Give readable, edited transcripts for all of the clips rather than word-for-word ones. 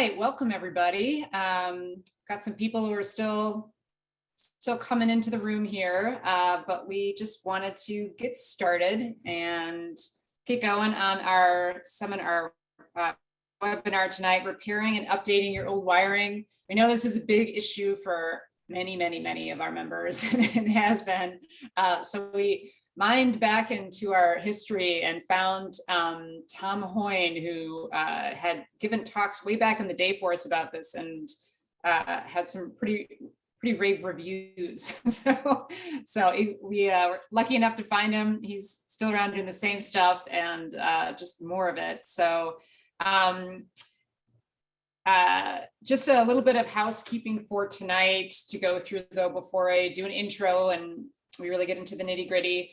right, welcome everybody. Got some people who are still coming into the room here, but we just wanted to get started and get going on our seminar webinar tonight, repairing and updating your old wiring. We know this is a big issue for many of our members and has been. So we mined back into our history and found Tom Hoyne, who had given talks way back in the day for us about this, and had some pretty rave reviews. so we were lucky enough to find him. He's still around doing the same stuff and just more of it. So just a little bit of housekeeping for tonight to go through though before I do an intro and we really get into the nitty gritty.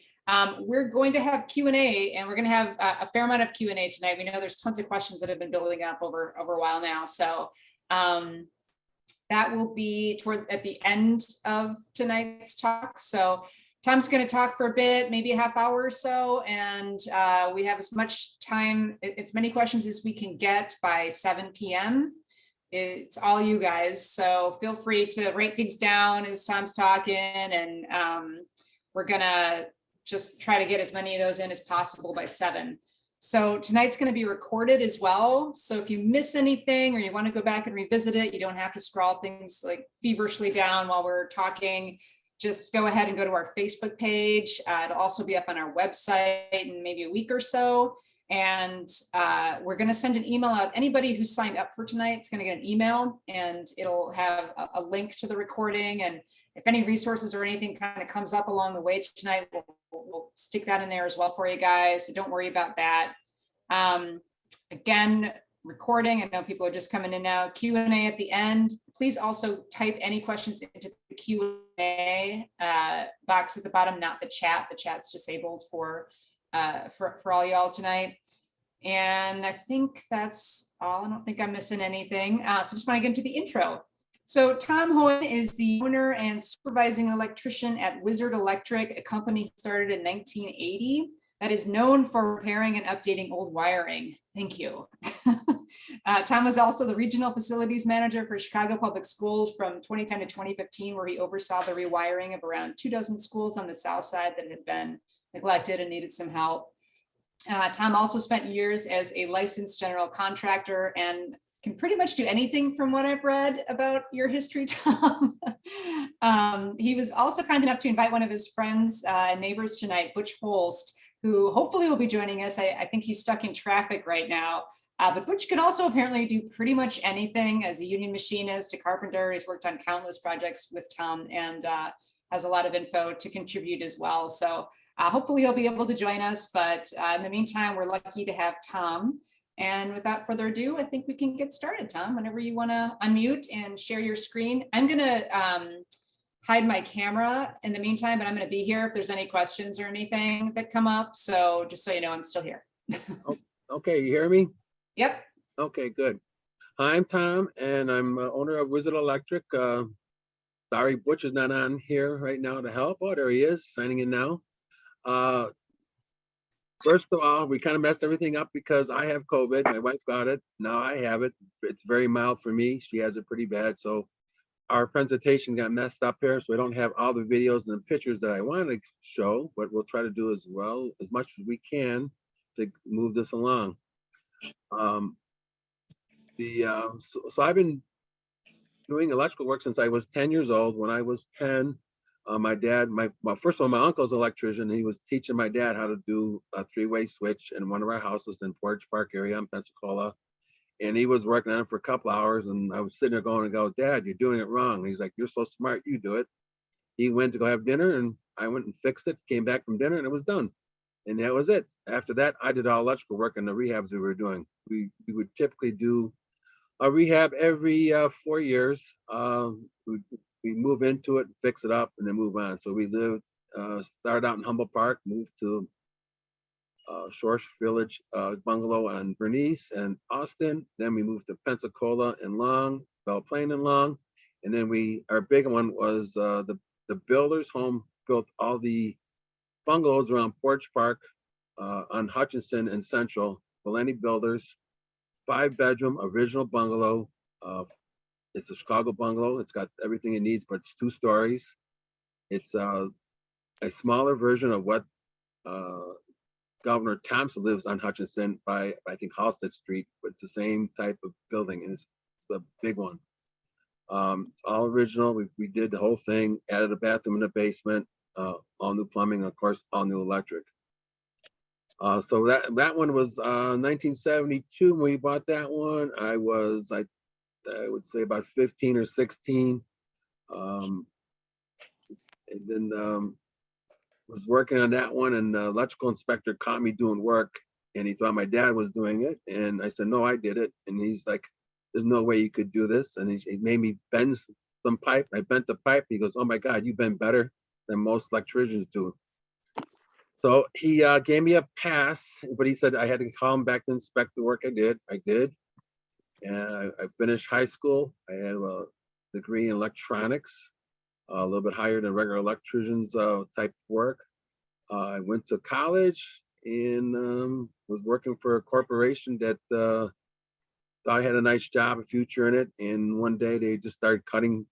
We're going to have Q&A, and we're going to have a fair amount of Q&A tonight. We know there's tons of questions that have been building up over a while now. So that will be at the end of tonight's talk. So Tom's going to talk for a bit, maybe a half hour or so, and we have as much time, as many questions as we can get by 7 p.m. It's all you guys, so feel free to write things down as Tom's talking, and we're gonna just try to get as many of those in as possible by 7. So tonight's going to be recorded as well. So if you miss anything or you want to go back and revisit it, you don't have to scroll things like feverishly down while we're talking. Just go ahead and go to our Facebook page. It'll also be up on our website in maybe a week or so. And we're going to send an email out. Anybody who signed up for tonight is going to get an email, and it'll have a link to the recording. And if any resources or anything kind of comes up along the way tonight, we'll stick that in there as well for you guys. So don't worry about that. Again, recording. I know people are just coming in now. Q&A at the end. Please also type any questions into the Q&A box at the bottom, not the chat. The chat's disabled for all y'all tonight. And I think that's all. I don't think I'm missing anything. So just want to get into the intro. So Tom Hoyne is the owner and supervising electrician at Wizard Electric, a company started in 1980 that is known for repairing and updating old wiring. Thank you. Tom was also the regional facilities manager for Chicago Public Schools from 2010 to 2015, where he oversaw the rewiring of around 24 schools on the south side that had been neglected and needed some help. Tom also spent years as a licensed general contractor and can pretty much do anything from what I've read about your history, Tom. He was also kind enough to invite one of his friends and neighbors tonight, Butch Holst, who hopefully will be joining us. I think he's stuck in traffic right now. But Butch can also apparently do pretty much anything as a union machinist, a carpenter. He's worked on countless projects with Tom and has a lot of info to contribute as well. So hopefully he'll be able to join us. But in the meantime, we're lucky to have Tom. And without further ado, I think we can get started, Tom, whenever you want to unmute and share your screen. I'm going to hide my camera in the meantime, but I'm going to be here if there's any questions or anything that come up. So just so you know, I'm still here. Okay, you hear me? Yep. Okay, good. Hi, I'm Tom, and I'm owner of Wizard Electric. Sorry, Butch is not on here right now to help. Oh, there he is, signing in now. First of all, we kind of messed everything up because I have COVID. My wife got it. Now I have it. It's very mild for me. She has it pretty bad. So our presentation got messed up here. So we don't have all the videos and the pictures that I want to show, but we'll try to do as well, as much as we can to move this along. So I've been doing electrical work since I was 10 years old. When I was 10, my dad, first of all, my uncle's an electrician. He was teaching my dad how to do a 3-way switch in one of our houses in Porch Park area in Pensacola. And he was working on it for a couple hours, and I was sitting there going, Dad, you're doing it wrong. And he's like, you're so smart, you do it. He went to go have dinner, and I went and fixed it, came back from dinner, and it was done. And that was it. After that, I did all electrical work in the rehabs we were doing. We would typically do a rehab every 4 years. We move into it, fix it up, and then move on. So we started out in Humboldt Park, moved to Shore Village bungalow on Bernice and Austin. Then we moved to Pensacola and Long, Belle Plaine and Long. And then our big one was the builder's home built all the bungalows around Porch Park on Hutchinson and Central. Valenti Builders, 5-bedroom original bungalow, It's a Chicago bungalow. It's got everything it needs, but it's 2 stories. It's a smaller version of what uh, Governor Thompson lives on Hutchinson by, I think, Halsted Street, but it's the same type of building, and it's a big one. It's all original. We did the whole thing, added a bathroom in the basement, all new plumbing, of course, all new electric. So that one was 1972 when we bought that one. I would say about 15 or 16. Um, and then was working on that one, and the electrical inspector caught me doing work, and he thought my dad was doing it. And I said, no, I did it. And he's like, there's no way you could do this. And he made me bend some pipe. I bent the pipe. He goes, oh my God, you bend better than most electricians do. So he gave me a pass, but he said I had to call him back to inspect the work I did. I did. And I finished high school. I had a degree in electronics, a little bit higher than regular electricians type work. I went to college and was working for a corporation that thought I had a nice job, a future in it. And one day they just started cutting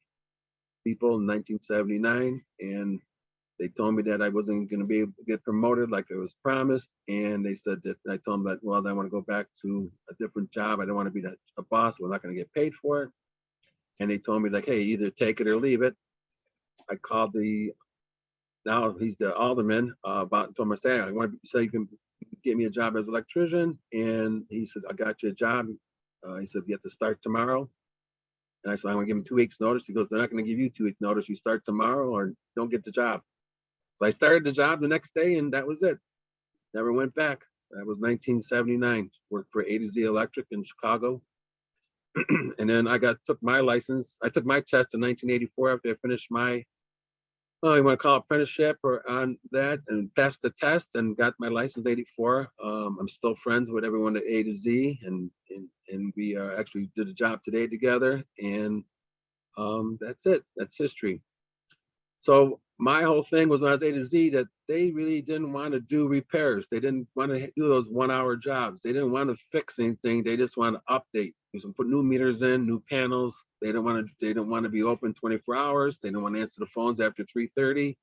people in 1979. And they told me that I wasn't going to be able to get promoted like it was promised. And they said that, I told them that, well, I want to go back to a different job. I don't want to be a boss. We're not going to get paid for it. And they told me like, hey, either take it or leave it. I called now he's the alderman, told him, I say, I want to say you can get me a job as an electrician. And he said, I got you a job. He said, you have to start tomorrow. And I said, I'm going to give him 2 weeks notice. He goes, they're not going to give you 2 week notice. You start tomorrow or don't get the job. So I started the job the next day, and that was it. Never went back. That was 1979. Worked for A to Z Electric in Chicago. And then I took my license. I took my test in 1984 after I finished my, you want to call it apprenticeship or on that, and passed the test and got my license 84. I'm still friends with everyone at A to Z, and we actually did a job today together. And that's it. That's history. So my whole thing was when I was A to Z that they really didn't want to do repairs. They didn't want to do those 1-hour jobs. They didn't want to fix anything. They just want to update. They put new meters in, new panels. They didn't want to be open 24 hours. They didn't want to answer the phones after 3:30.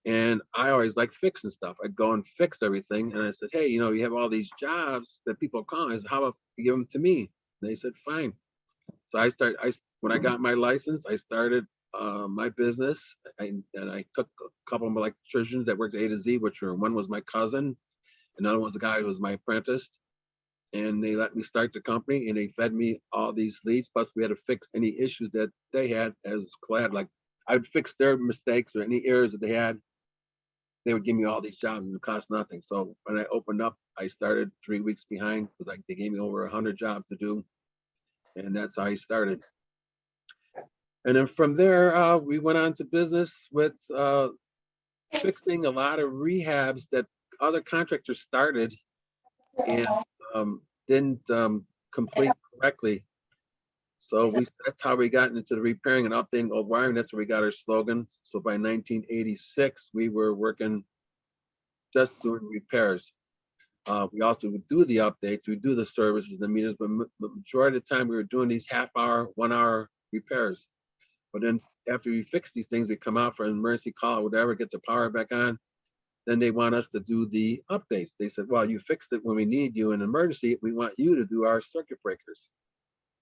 And I always like fixing stuff. I'd go and fix everything. And I said, hey, you have all these jobs that people call. I said, how about you give them to me? And they said, fine. So when I got my license, I started my business. And I took a couple of electricians that worked at A to Z, one was my cousin, another one was a guy who was my apprentice. And they let me start the company, and they fed me all these leads. Plus, we had to fix any issues that they had as collab. Like I would fix their mistakes or any errors that they had. They would give me all these jobs and it cost nothing. So when I opened up, I started 3 weeks behind because they gave me over 100 jobs to do. And that's how I started. And then from there, we went on to business with fixing a lot of rehabs that other contractors started and didn't complete correctly. So that's how we got into the repairing and updating old wiring. That's where we got our slogan. So by 1986, we were working just doing repairs. We also would do the updates, we do the services, the meters, but the majority of the time we were doing these half-hour, 1-hour repairs. But then after we fix these things, we come out for an emergency call or whatever, get the power back on. Then they want us to do the updates. They said, well, you fixed it when we need you in an emergency. We want you to do our circuit breakers.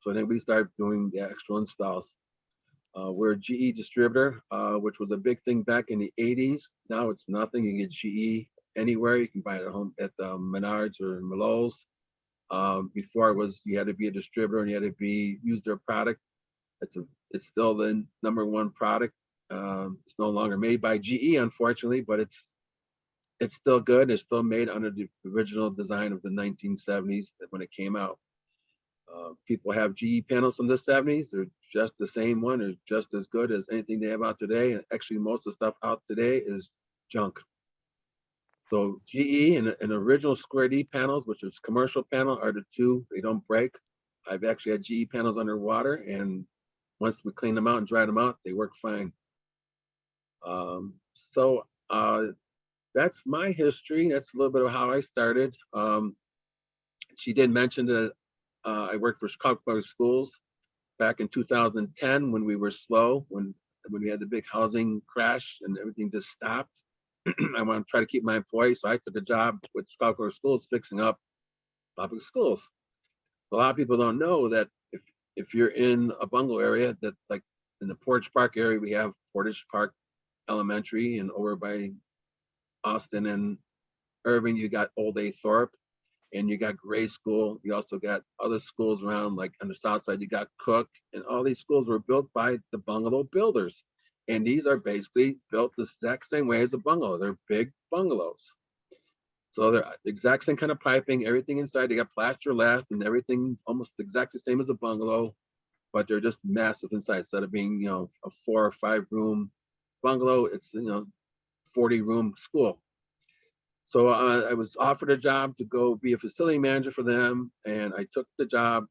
So then we started doing the actual installs. We're a GE distributor, which was a big thing back in the 80s. Now it's nothing. You get GE anywhere. You can buy it at home at Menards or Lowe's. Before it was, you had to be a distributor and you had to use their product. It's still the #1 product. It's no longer made by GE, unfortunately, but it's still good. It's still made under the original design of the 1970s when it came out. People have GE panels from the 70s. They're just the same one, or just as good as anything they have out today. And actually, most of the stuff out today is junk. So GE and original square D panels, which is commercial panel, are the two. They don't break. I've actually had GE panels underwater, and once we clean them out and dry them out, they work fine. So that's my history. That's a little bit of how I started. She did mention that I worked for Chicago Public Schools. back in 2010 when we were slow, when we had the big housing crash and everything just stopped. I want to try to keep my employees, so I took a job with Chicago Schools fixing up public schools. A lot of people don't know that if you're in a bungalow area, that like in the Portage Park area, we have Portage Park Elementary, and over by Austin and Irving, you got Old A Thorpe, and you got Gray School. You also got other schools around, like on the south side, you got Cook, and all these schools were built by the bungalow builders. And these are basically built the exact same way as a bungalow. They're big bungalows. So they're the exact same kind of piping, everything inside. They got plaster left, and everything's almost exactly the same as a bungalow, but they're just massive inside. Instead of being, you know, a 4 or 5 room bungalow, it's, you know, 40-room school. So I was offered a job to go be a facility manager for them, and I took the job.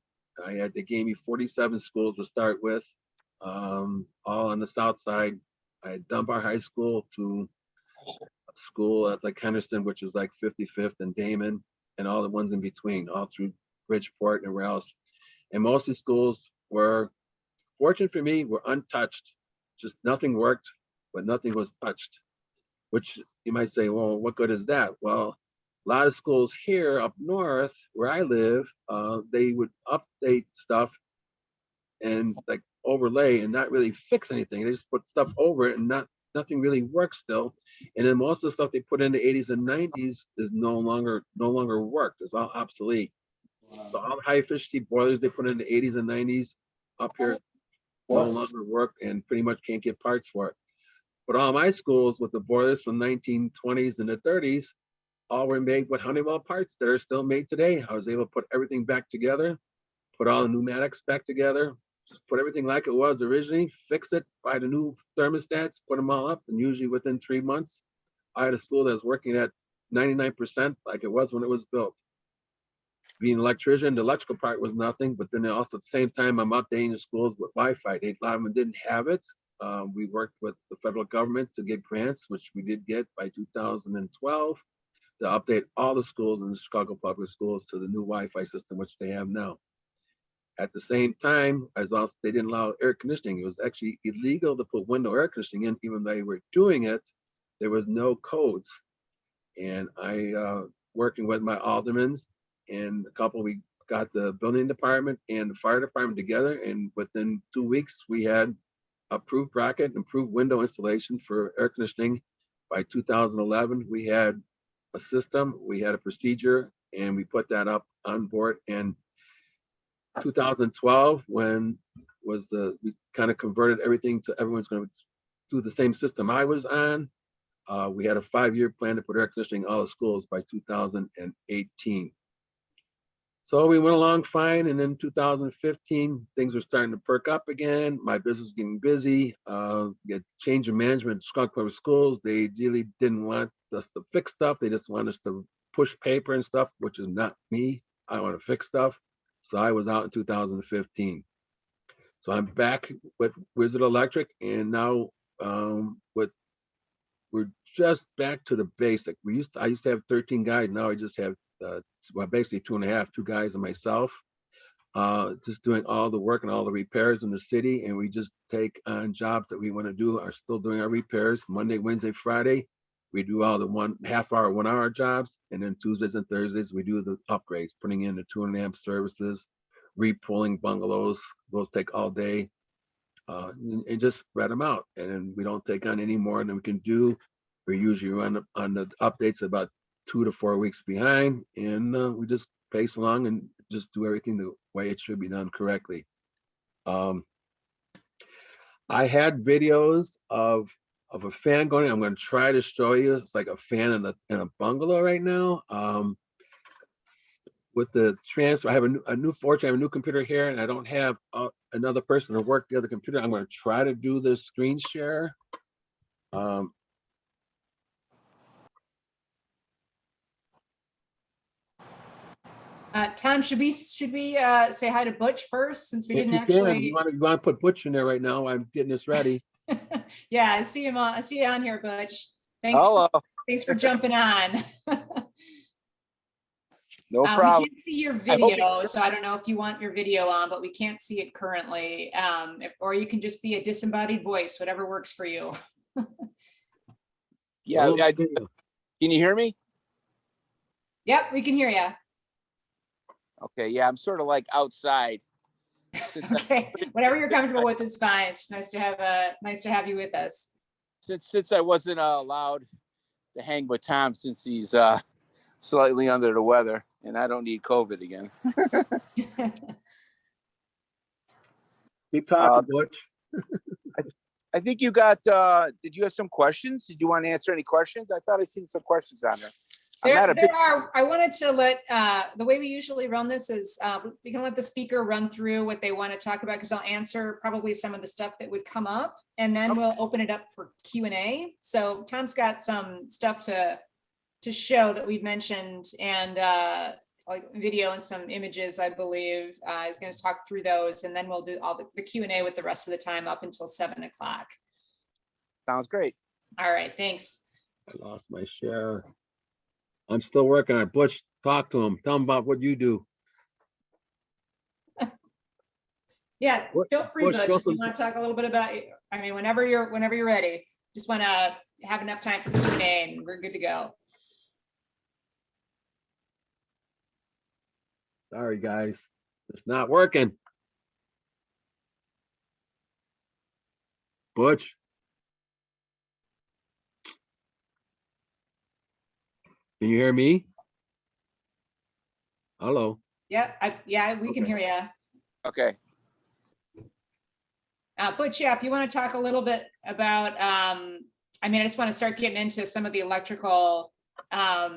They gave me 47 schools to start with, all on the south side. I had Dunbar High School to a school at like Henderson, which is like 55th and Damon, and all the ones in between, all through Bridgeport and everywhere else. And most of the schools were, fortunate for me, were untouched. Just nothing worked, but nothing was touched. Which you might say, well, what good is that? Well, a lot of schools here up north where I live, they would update stuff and like overlay and not really fix anything. They just put stuff over it and nothing really works still. And then most of the stuff they put in the 80s and 90s is no longer worked. It's all obsolete. So all the high efficiency boilers they put in the 80s and 90s up here no longer work and pretty much can't get parts for it. But all my schools with the boilers from 1920s and the 30s, all were made with Honeywell parts that are still made today. I was able to put everything back together, put all the pneumatics back together, just put everything like it was originally, fix it, buy the new thermostats, put them all up, and usually within 3 months, I had a school that was working at 99% like it was when it was built. Being an electrician, the electrical part was nothing, but then also at the same time, I'm updating the schools with Wi-Fi. A lot of them didn't have it. We worked with the federal government to get grants, which we did get by 2012, to update all the schools in the Chicago Public Schools to the new Wi-Fi system, which they have now. At the same time, they didn't allow air conditioning. It was actually illegal to put window air conditioning in, even though they were doing it. There was no codes. And I, working with my aldermen and a couple, we got the building department and the fire department together. And within 2 weeks, we had approved bracket, improved window installation for air conditioning. By 2011, we had a system, we had a procedure, and we put that up on board. And 2012, when we kind of converted everything to everyone's going to do the same system I was on. We had a 5-year plan to put air conditioning in all the schools by 2018. So we went along fine, and in 2015, things were starting to perk up again. My business was getting busy. Get change of management at Chicago Public Schools. They really didn't want us to fix stuff. They just want us to push paper and stuff, which is not me. I want to fix stuff. So I was out in 2015. So I'm back with Wizard Electric, and now we're just back to the basic. I used to have 13 guys. Now I just have well, basically 2 guys and myself, just doing all the work and all the repairs in the city. And we just take on jobs that we want to do, are still doing our repairs Monday, Wednesday, Friday. We do all the 1.5 hour, 1 hour jobs. And then Tuesdays and Thursdays, we do the upgrades, putting in the 2.5 amp services, repulling bungalows. Those take all day, and just spread them out. And we don't take on any more than we can do. We usually run on the updates about 2 to 4 weeks behind, and we just pace along and just do everything the way it should be done correctly. I had videos of a fan going. I'm going to try to show you. It's like a fan in a bungalow right now. With the transfer, I have a new fortune. I have a new computer here, and I don't have another person to work the other computer. I'm going to try to do this screen share. Tom, should we say hi to Butch first, since we If didn't you can, actually? you want to put Butch in there right now. I'm getting this ready. Yeah, I see him on. I see you on here, Butch. Hello. Thanks for jumping on. No We problem. can't see your I hope video, so I don't know if you want your video on, but we can't see it currently. Or you can just be a disembodied voice, whatever works for you. Yeah, Oh, can you hear me? Yep, we can hear you. Okay, yeah, I'm sort of like outside. Okay, whatever you're comfortable with is fine. It's nice to have you with us. Since I wasn't allowed to hang with Tom since he's slightly under the weather, and I don't need COVID again. keep talking, Butch. I think you got. Did you have some questions? Did you want to answer any questions? I thought I seen some questions on there. I wanted to let, the way we usually run this is we can let the speaker run through what they want to talk about, because I'll answer probably some of the stuff that would come up, and then we'll open it up for Q&A. So Tom's got some stuff to show that we've mentioned, and like video and some images, I believe. He's going to talk through those, and then we'll do all the Q&A with the rest of the time up until 7 o'clock. Sounds great. All right, thanks. I lost my share. I'm still working on it. Butch, talk to him. Tell him about what you do. Yeah, feel free, Butch, Butch, throw if you some- want to talk a little bit about it. I mean, whenever you're ready. Just want to have enough time for Q&A, and we're good to go. Sorry, guys. It's not working. Butch. Can you hear me? Hello. Yeah, we can Okay. hear you. Okay. Butch, yeah, if you want to talk a little bit about, I mean, I just want to start getting into some of the electrical, I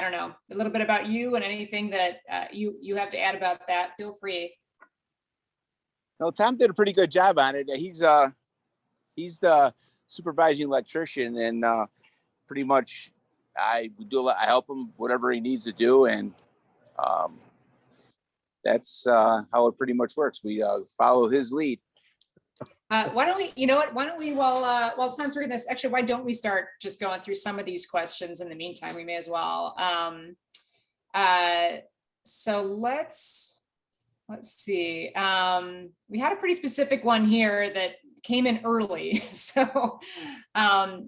don't know, a little bit about you and anything that you have to add about that. Feel free. No, Tom did a pretty good job on it. He's the supervising electrician, and pretty much I help him whatever he needs to do, and that's how it pretty much works. We follow his lead. Why don't we, you know what, why don't we, while Tom's reading this, actually, why don't we start just going through some of these questions in the meantime? We may as well. So let's see. We had a pretty specific one here that came in early. So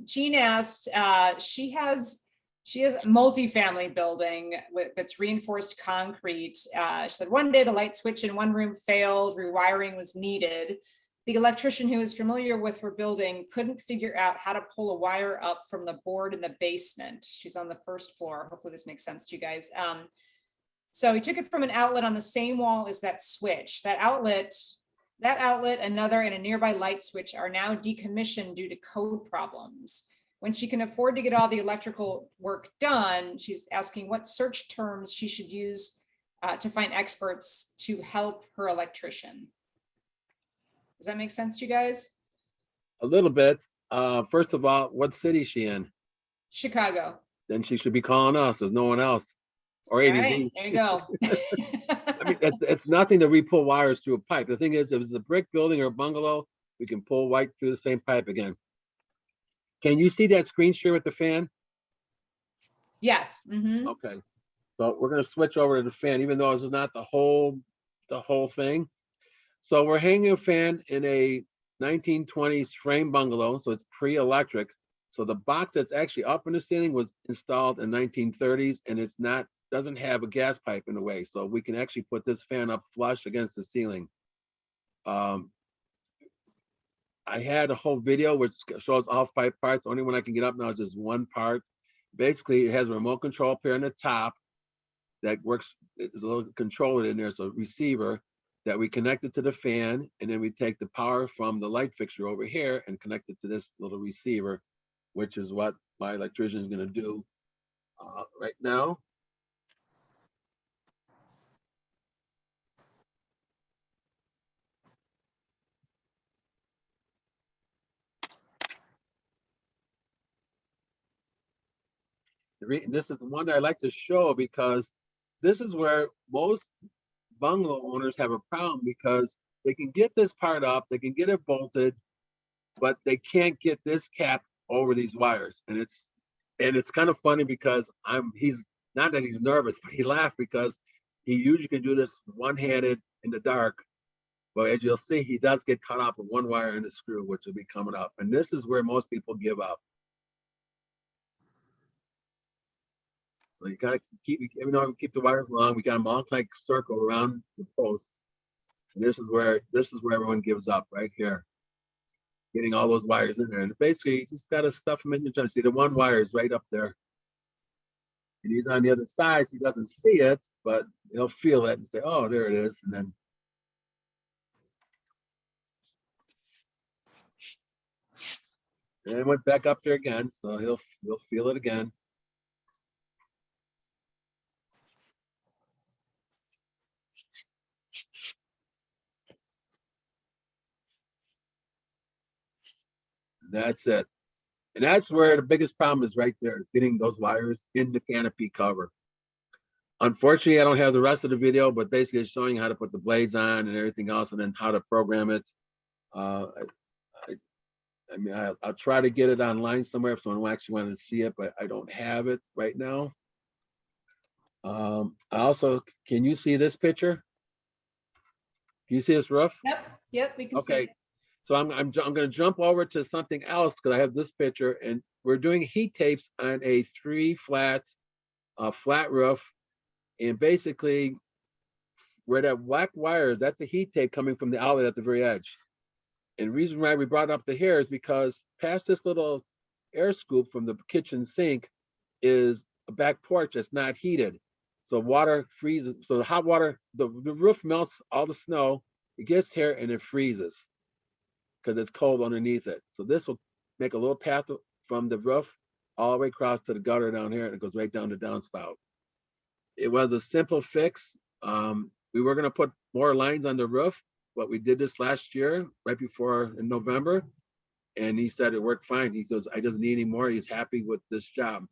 Jean asked, she has a multifamily building that's reinforced concrete. She said one day the light switch in one room failed, rewiring was needed. The electrician who is familiar with her building couldn't figure out how to pull a wire up from the board in the basement. She's on the first floor. Hopefully this makes sense to you guys. So he took it from an outlet on the same wall as that switch. That outlet, another, and a nearby light switch are now decommissioned due to code problems. When she can afford to get all the electrical work done, she's asking what search terms she should use to find experts to help her electrician. Does that make sense to you guys? A little bit. First of all, what city is she in? Chicago. Then she should be calling us. There's no one else. Or All ADZ. right, there you go. I mean, it's nothing to re-pull wires through a pipe. The thing is, if it's a brick building or a bungalow, we can pull right through the same pipe again. Can you see that screen share with the fan? Yes. Mm-hmm. Okay. So we're going to switch over to the fan, even though this is not the whole thing. So we're hanging a fan in a 1920s frame bungalow, so it's pre-electric. So the box that's actually up in the ceiling was installed in 1930s, and it's not, doesn't have a gas pipe in the way. So we can actually put this fan up flush against the ceiling. I had a whole video which shows all 5 parts. The only one I can get up now is just one part. Basically, it has a remote control up here on the top that works. There's a little controller in there, so receiver that we connected to the fan, and then we take the power from the light fixture over here and connect it to this little receiver, which is what my electrician is going to do right now. This is the one that I like to show because this is where most bungalow owners have a problem, because they can get this part up, they can get it bolted, but they can't get this cap over these wires. And it's kind of funny because he's not that he's nervous, but he laughed because he usually can do this one-handed in the dark. But as you'll see, he does get caught up with one wire in the screw, which will be coming up. And this is where most people give up. So you gotta keep, even though we keep the wires long, we got them all like circle around the post. And this is where everyone gives up, right here. Getting all those wires in there. And basically you just gotta stuff them in your jump. See, the one wire is right up there. And he's on the other side, so he doesn't see it, but he'll feel it and say, oh, there it is. And then and it went back up there again, so he'll feel it again. That's it. And that's where the biggest problem is right there, is getting those wires in the canopy cover. Unfortunately, I don't have the rest of the video, but basically it's showing how to put the blades on and everything else, and then how to program it. I mean, I'll try to get it online somewhere if someone actually wanted to see it, but I don't have it right now. I also, can you see this picture? Can you see this roof? Yep, we can see Okay. it. So I'm going to jump over to something else because I have this picture, and we're doing heat tapes on a 3-flat flat roof. And basically where that black wire is, that's a heat tape coming from the outlet at the very edge. And the reason why we brought it up to here is because past this little air scoop from the kitchen sink is a back porch that's not heated. So water freezes. So the hot water, the roof melts all the snow, it gets here and it freezes because it's cold underneath it. So this will make a little path from the roof all the way across to the gutter down here, and it goes right down the downspout. It was a simple fix. We were going to put more lines on the roof, but we did this last year, right before in November, and he said it worked fine. He goes, I doesn't need any more. He's happy with this job.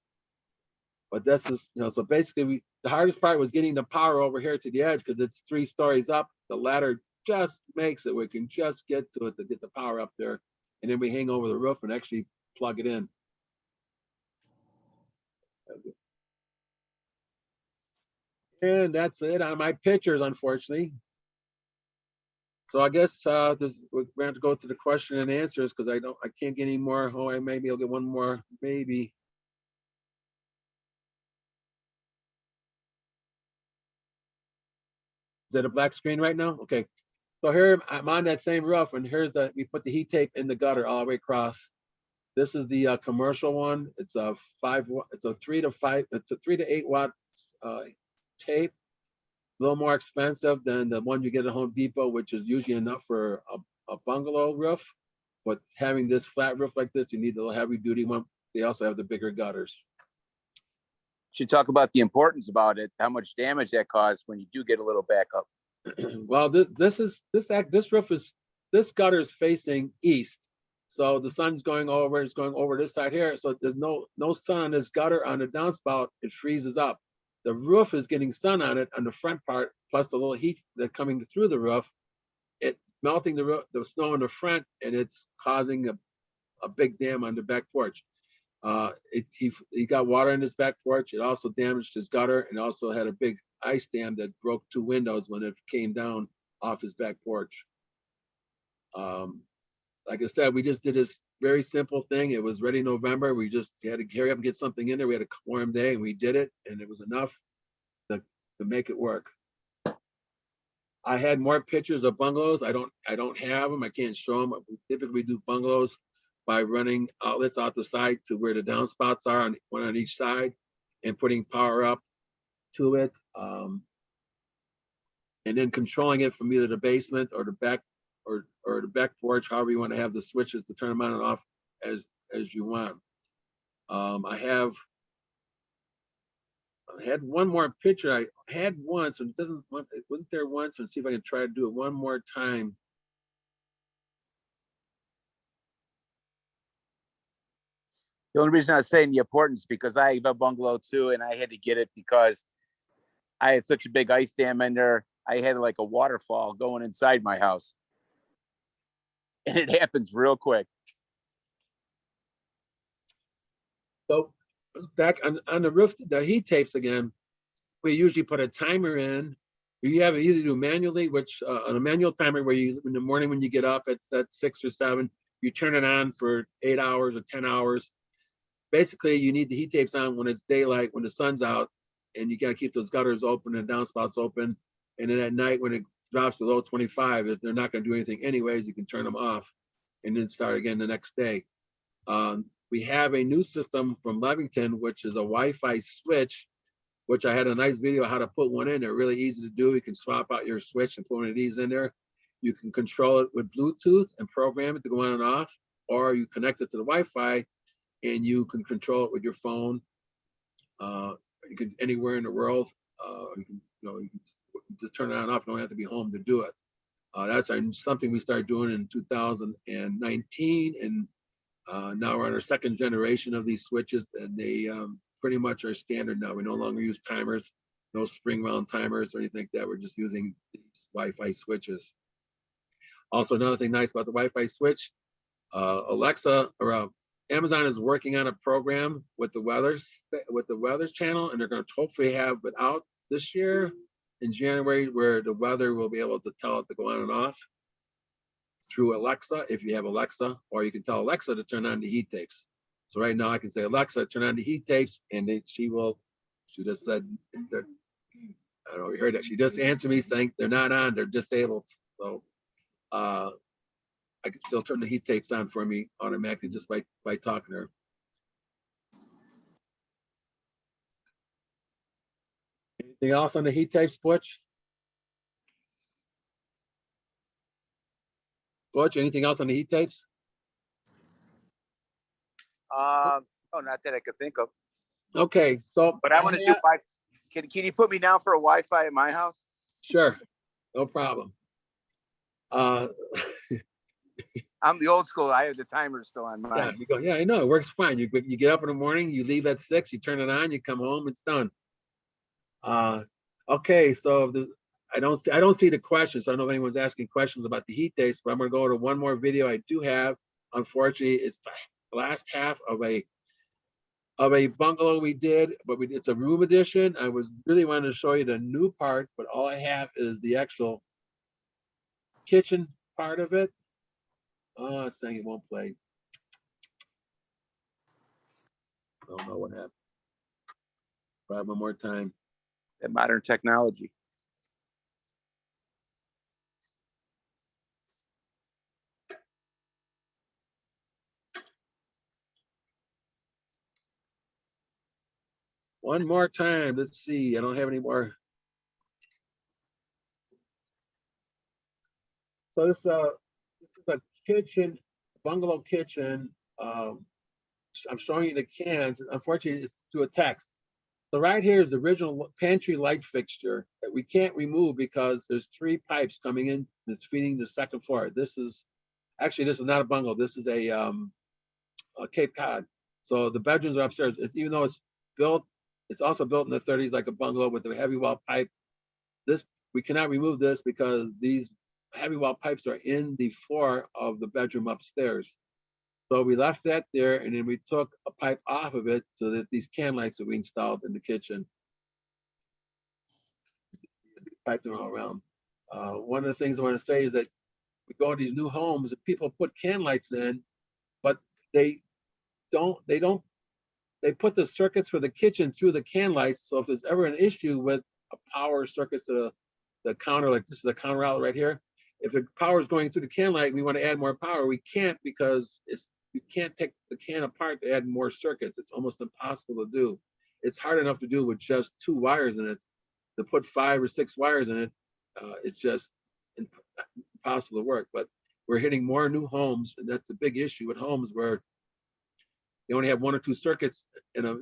But this is, so basically the hardest part was getting the power over here to the edge because it's 3 stories up. The ladder just makes it. We can just get to it to get the power up there. And then we hang over the roof and actually plug it in. And that's it on my pictures, unfortunately. So I guess we're going to have to go to the question and answers because I can't get any more. Oh, maybe I'll get one more, maybe. Is that a black screen right now? Okay. So here I'm on that same roof, and here's we put the heat tape in the gutter all the way across. This is the commercial one. It's a 3 to 8 watt tape. A little more expensive than the one you get at Home Depot, which is usually enough for a bungalow roof. But having this flat roof like this, you need the heavy duty one. They also have the bigger gutters. Should talk about the importance about it, how much damage that caused when you do get a little backup. Well, this gutter is facing east. So the sun's going over, it's going over this side here. So there's no sun on this gutter. On the downspout, it freezes up. The roof is getting sun on it on the front part, plus the little heat that's coming through the roof. It's melting the snow in the front, and it's causing a big dam on the back porch. He got water in his back porch. It also damaged his gutter, and also had a big ice dam that broke 2 windows when it came down off his back porch. Like I said, we just did this very simple thing. It was ready November. We just had to hurry up and get something in there. We had a warm day, and we did it, and it was enough to make it work. I had more pictures of bungalows. I don't have them. I can't show them. We typically do bungalows by running outlets out the side to where the downspouts are, one on each side, and putting power up to it, and then controlling it from either the basement or the back or the back porch, however you want to have the switches to turn them on and off as you want. I had one more picture. I had one, so it wasn't there once. Let's see if I can try to do it one more time. The only reason I was saying the importance because I have a bungalow too, and I had to get it because I had such a big ice dam in there. I had like a waterfall going inside my house. And it happens real quick. So back on the roof, the heat tapes again, we usually put a timer in. You have it either do manually, which on a manual timer where you in the morning when you get up, it's at 6 or 7, you turn it on for 8 hours or 10 hours. Basically, you need the heat tapes on when it's daylight, when the sun's out, and you got to keep those gutters open and downspouts open. And then at night, when it drops below 25, if they're not going to do anything anyways, you can turn them off and then start again the next day. We have a new system from Levington, which is a Wi-Fi switch, which I had a nice video how to put one in. They're really easy to do. You can swap out your switch and put one of these in there. You can control it with Bluetooth and program it to go on and off, or you connect it to the Wi-Fi and you can control it with your phone. You can anywhere in the world. You can just turn it on and off. You don't have to be home to do it. That's something we started doing in 2019, and now we're on our second generation of these switches, and they pretty much are standard now. We no longer use timers, no spring wound timers or anything like that. We're just using these Wi-Fi switches. Also, another thing nice about the Wi-Fi switch, Alexa or Amazon is working on a program with the weather channel, and they're going to hopefully have it out this year in January, where the weather will be able to tell it to go on and off through Alexa if you have Alexa, or you can tell Alexa to turn on the heat tapes. So right now I can say, Alexa, turn on the heat tapes, and she just said, I don't know if you heard that. She just answered me saying they're not on, they're disabled. So I can still turn the heat tapes on for me automatically just by talking to her. Anything else on the heat tapes, Butch? Butch, anything else on the heat tapes? No, not that I could think of. Okay, so. But I want to do Wi-Fi. Can you put me down for a Wi-Fi at my house? Sure, no problem. I'm the old school. I have the timer still on mine. Yeah, you go. Yeah, I know it works fine. You get up in the morning, you leave at 6, you turn it on, you come home, it's done. Okay, so I don't see the questions. I don't know if anyone's asking questions about the heat tapes, but I'm going to go to one more video I do have. Unfortunately, it's the last half of a bungalow we did, but it's a room edition. I was really wanting to show you the new part, but all I have is the actual kitchen part of it. Oh, it's saying it won't play. I don't know what happened. Try one more time. That modern technology. One more time. Let's see. I don't have any more. So this is a kitchen, bungalow kitchen. I'm showing you the cans. Unfortunately, it's through a text. So right here is the original pantry light fixture that we can't remove because there's 3 pipes coming in that's feeding the second floor. This is not a bungalow. This is a Cape Cod. So the bedrooms are upstairs. Even though it's also built in the 30s like a bungalow with a heavy wall pipe. We cannot remove this because these heavy wall pipes are in the floor of the bedroom upstairs. So we left that there, and then we took a pipe off of it so that these can lights that we installed in the kitchen piped them all around. One of the things I want to say is that we go to these new homes and people put can lights in, but they put the circuits for the kitchen through the can lights. So if there's ever an issue with a power circuit to the counter, like this is a counter outlet right here, if the power is going through the can light, we want to add more power. We can't because you can't take the can apart to add more circuits. It's almost impossible to do. It's hard enough to do with just 2 wires in it. To put 5 or 6 wires in it, it's just impossible to work. But we're hitting more new homes, and that's a big issue with homes where they only have 1 or 2 circuits in a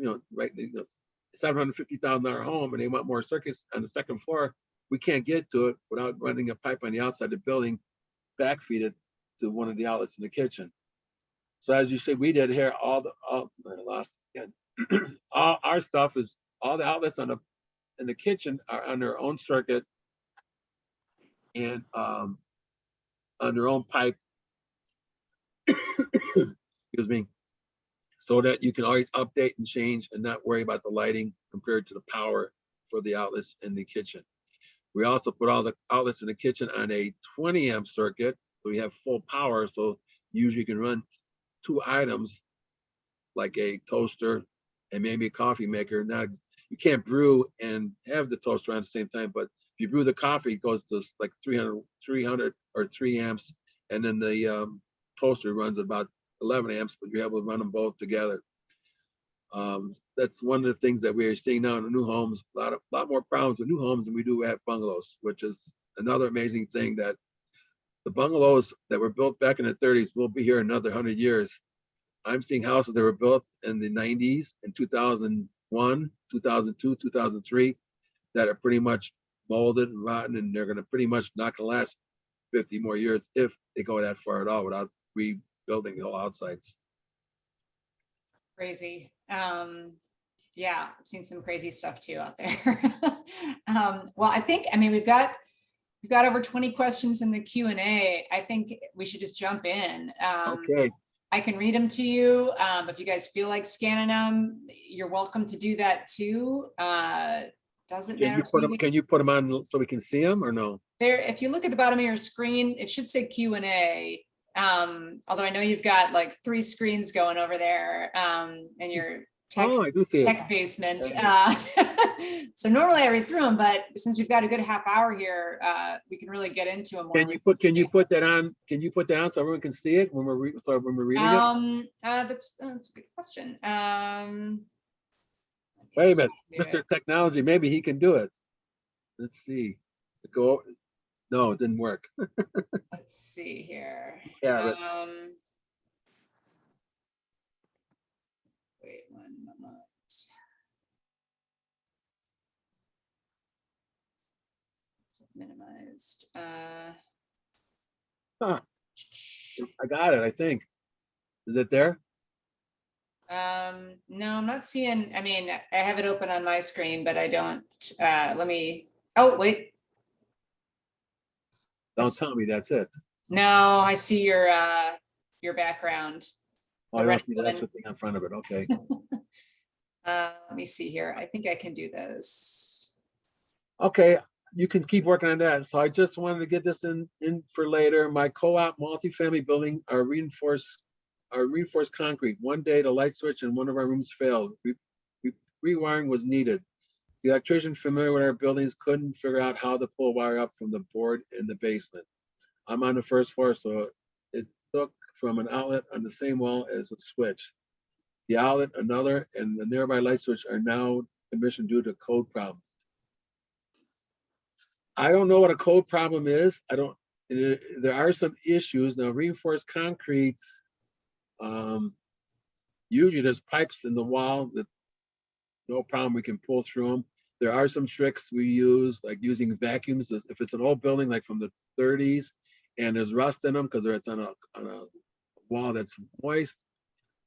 $750,000 home, and they want more circuits on the second floor. We can't get to it without running a pipe on the outside of the building, backfeed it to one of the outlets in the kitchen. So as you see, we did here all our stuff is all the outlets in the kitchen are on their own circuit and on their own pipe. Excuse me. so that you can always update and change and not worry about the lighting compared to the power for the outlets in the kitchen. We also put all the outlets in the kitchen on a 20 amp circuit, so we have full power. So usually you can run 2 items like a toaster and maybe a coffee maker. Now you can't brew and have the toaster on at the same time, but if you brew the coffee, it goes to like 300 or 3 amps, and then the toaster runs about 11 amps, but you're able to run them both together. That's one of the things that we are seeing now in the new homes. A lot more problems with new homes than we do at bungalows, which is another amazing thing, that the bungalows that were built back in the 30s will be here another 100 years. I'm seeing houses that were built in the 90s and 2001, 2002, 2003 that are pretty much molded and rotten, and they're going to pretty much not going to last 50 more years if they go that far at all without rebuilding the whole outsides. Crazy. Yeah, I've seen some crazy stuff too out there. Well, I mean, we've got over 20 questions in the Q&A. I think we should just jump in. Okay. I can read them to you. If you guys feel like scanning them, you're welcome to do that too. Doesn't matter. Can you put them on so we can see them or no? There, if you look at the bottom of your screen, it should say Q&A. Although I know you've got like 3 screens going over there, and your I do see it. tech basement. So normally I read through them, but since we've got a good half hour here, we can really get into them. Can you put that on? Can you put that on so everyone can see it when we're reading it? That's a good question. Wait a minute, Mr. Technology, maybe he can do it. Let's see. Go. No, it didn't work. Let's see here. Yeah. Wait 1 moment. Minimized. Huh. I got it, I think. Is it there? No, I'm not seeing. I mean, I have it open on my screen, but I don't. Let me. Oh, wait. Don't tell me that's it. No, I see your background. Oh, I don't see the extra thing in front of it. Okay. Let me see here. I think I can do this. Okay, you can keep working on that. So I just wanted to get this in for later. My co-op multifamily building are reinforced concrete. One day the light switch in one of our rooms failed. Rewiring was needed. The electrician familiar with our buildings couldn't figure out how to pull wire up from the board in the basement. I'm on the first floor, so it took from an outlet on the same wall as a switch. The outlet, another, and the nearby light switch are now commissioned due to code problems. I don't know what a code problem is. There are some issues. Now, reinforced concrete, usually there's pipes in the wall that no problem, we can pull through them. There are some tricks we use, like using vacuums. If it's an old building, like from the 30s, and there's rust in them because it's on a wall that's moist,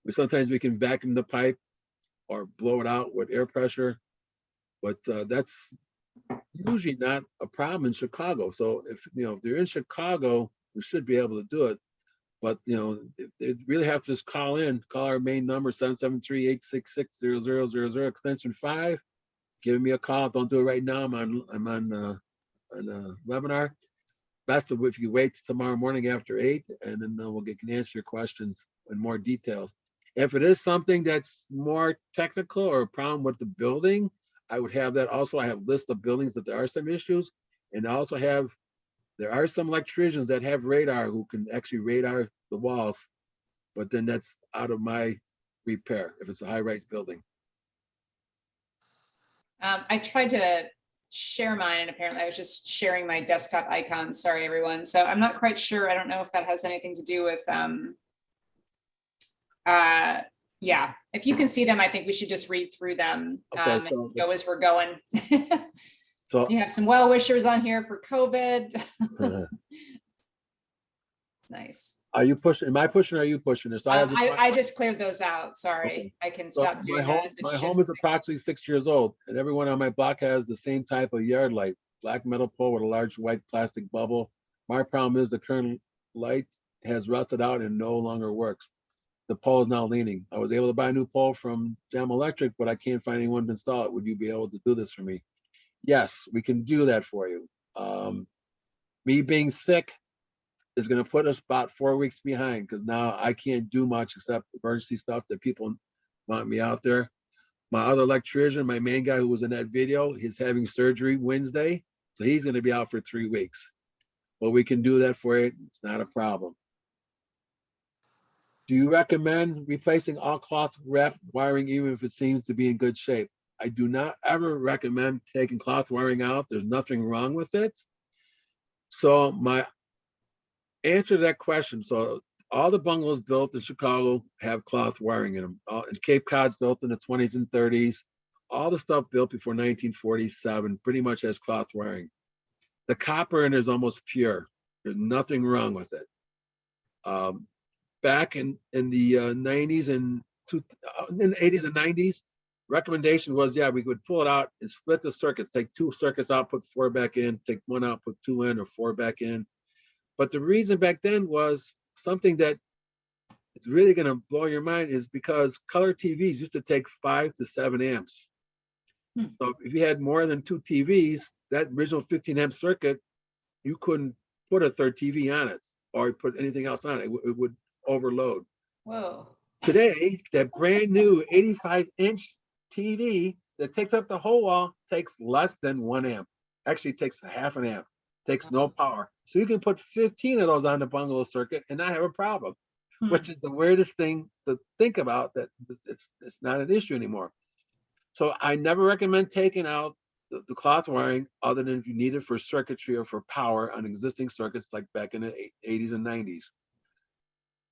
sometimes we can vacuum the pipe or blow it out with air pressure. But that's usually not a problem in Chicago. So if they're in Chicago, we should be able to do it. But they really have to just call our main number 773-866-0000 extension 5. Give me a call. Don't do it right now. I'm on a webinar. Best of if you wait till tomorrow morning after 8, and then can answer your questions in more details. If it is something that's more technical or a problem with the building, I would have that. Also, I have a list of buildings that there are some issues, and I also there are some electricians that have radar who can actually radar the walls, but then that's out of my repair if it's a high-rise building. I tried to share mine, and apparently I was just sharing my desktop icons. Sorry, everyone. So I'm not quite sure. I don't know if that has anything to do with, yeah, if you can see them, I think we should just read through them and go as we're going. So you have some well-wishers on here for COVID. Nice. Are you pushing? Am I pushing or are you pushing this? I just cleared those out. Sorry. Okay. I can stop doing that. My home is approximately 6 years old, and everyone on my block has the same type of yard light, black metal pole with a large white plastic bubble. My problem is the current light has rusted out and no longer works. the pole is now leaning. I was able to buy a new pole from Jam Electric, but I can't find anyone to install it. Would you be able to do this for me? Yes, we can do that for you. Me being sick is going to put us about 4 weeks behind because now I can't do much except emergency stuff that people want me out there. My other electrician, my main guy who was in that video, he's having surgery Wednesday. So he's going to be out for 3 weeks. But we can do that for you. It's not a problem. Do you recommend replacing all cloth wrap wiring even if it seems to be in good shape? I do not ever recommend taking cloth wiring out. There's nothing wrong with it. So my answer to that question, so all the bungalows built in Chicago have cloth wiring in them. And Cape Cod's built in the 20s and 30s. All the stuff built before 1947 pretty much has cloth wiring. The copper in it is almost pure. There's nothing wrong with it. Back in the 90s and in the 80s and 90s, recommendation was, yeah, we would pull it out and split the circuits, take 2 circuits out, put 4 back in, take 1 out, put 2 in, or 4 back in. But the reason back then was something that it's really going to blow your mind is because color TVs used to take 5 to 7 amps. So if you had more than 2 TVs, that original 15 amp circuit, you couldn't put a third TV on it or put anything else on it. It would overload. Whoa. Today, that brand new 85-inch TV that takes up the whole wall takes less than 1 amp. Actually, it takes a half an amp. Takes no power. So you can put 15 of those on the bungalow circuit and not have a problem, which is the weirdest thing to think about, that it's not an issue anymore. So I never recommend taking out the cloth wiring other than if you need it for circuitry or for power on existing circuits like back in the 80s and 90s.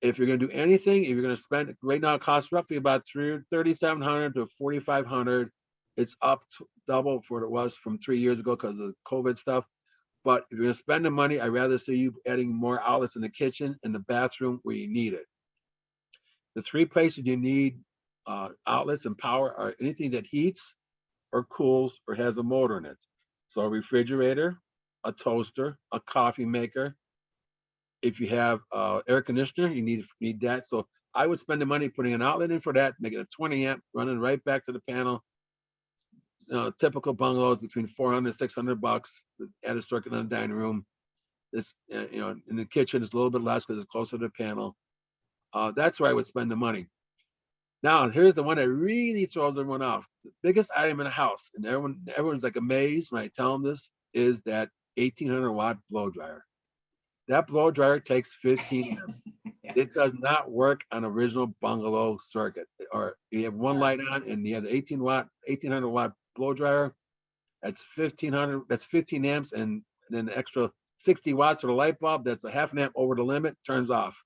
If you're going to do anything, if you're going to spend, right now it costs roughly about $3,700 to $4,500. It's up to double for what it was from 3 years ago because of COVID stuff. But if you're going to spend the money, I'd rather see you adding more outlets in the kitchen and the bathroom where you need it. The 3 places you need outlets and power are anything that heats or cools or has a motor in it. So a refrigerator, a toaster, a coffee maker. If you have air conditioner, you need that. So I would spend the money putting an outlet in for that, making a 20 amp, running right back to the panel. Typical bungalows between $400 and $600. Add a circuit on the dining room. This, in the kitchen, it's a little bit less because it's closer to the panel. That's where I would spend the money. Now, here's the one that really throws everyone off. The biggest item in the house, and everyone's like amazed when I tell them this, is that 1800 watt blow dryer. That blow dryer takes 15 amps. Yeah. It does not work on original bungalow circuit. Or you have one light on and you have the 1800 watt blow dryer. That's 1500. That's 15 amps, and then the extra 60 watts for the light bulb. That's a half an amp over the limit. Turns off.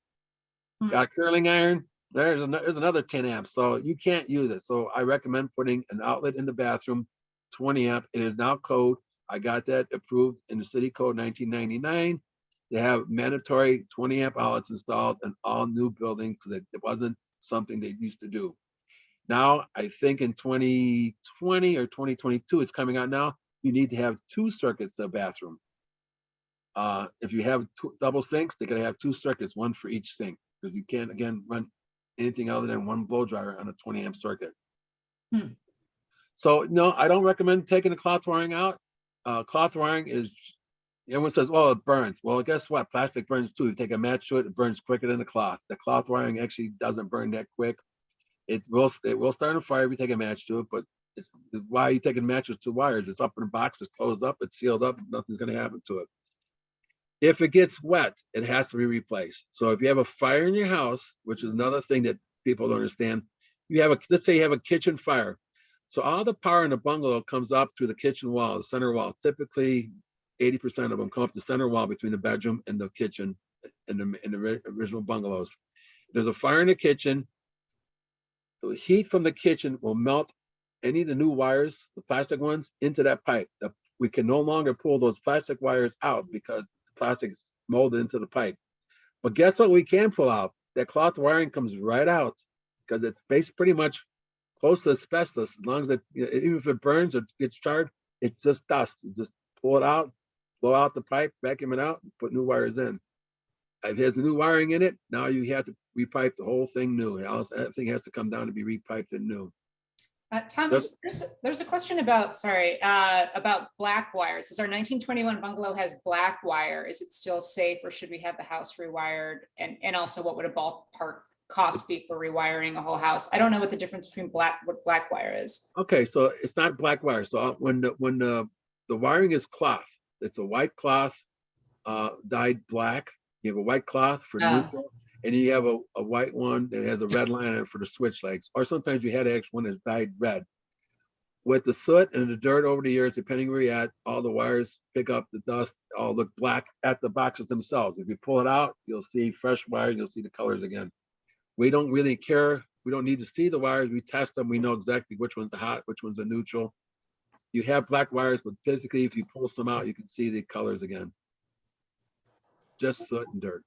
Got a curling iron. There's another 10 amps. So you can't use it. So I recommend putting an outlet in the bathroom, 20 amp. It is now code. I got that approved in the city code 1999. They have mandatory 20 amp outlets installed in all new buildings because it wasn't something they used to do. Now, I think in 2020 or 2022, it's coming out now, you need to have 2 circuits a bathroom. If you have double sinks, they're going to have 2 circuits, 1 for each sink, because you can't, again, run anything other than 1 blow dryer on a 20 amp circuit. So, no, I don't recommend taking the cloth wiring out. Cloth wiring is, everyone says, well, it burns. Well, guess what? Plastic burns too. You take a match to it, it burns quicker than the cloth. The cloth wiring actually doesn't burn that quick. It will start on fire if you take a match to it, but it's why you taking matches to wires. It's up in a box, it's closed up, it's sealed up, nothing's going to happen to it. If it gets wet, it has to be replaced. So if you have a fire in your house, which is another thing that people don't understand, let's say you have a kitchen fire. So all the power in the bungalow comes up through the kitchen wall, the center wall. Typically, 80% of them come up the center wall between the bedroom and the kitchen in the original bungalows. If there's a fire in the kitchen, the heat from the kitchen will melt any of the new wires, the plastic ones, into that pipe. We can no longer pull those plastic wires out because the plastic is molded into the pipe. But guess what we can pull out? That cloth wiring comes right out because it's basically pretty much close to asbestos. As long as even if it burns or gets charred, it's just dust. You just pull it out, blow out the pipe, vacuum it out, and put new wires in. If it has the new wiring in it, now you have to repipe the whole thing new. Everything has to come down to be repiped and new. Tom, there's a question about, sorry, about black wire. It says our 1921 bungalow has black wire. Is it still safe, or should we have the house rewired? And also, what would a ballpark cost be for rewiring a whole house? I don't know what the difference between what black wire is. Okay, so it's not black wire. So when the wiring is cloth, it's a white cloth dyed black. You have a white cloth for neutral, and you have a white one that has a red line on it for the switch legs. Or sometimes you had an actual one that's dyed red. With the soot and the dirt over the years, depending where you're at, all the wires pick up the dust, all look black at the boxes themselves. If you pull it out, you'll see fresh wire, you'll see the colors again. We don't really care. We don't need to see the wires. We test them. We know exactly which one's the hot, which one's the neutral. You have black wires, but physically, if you pull some out, you can see the colors again. Just soot and dirt.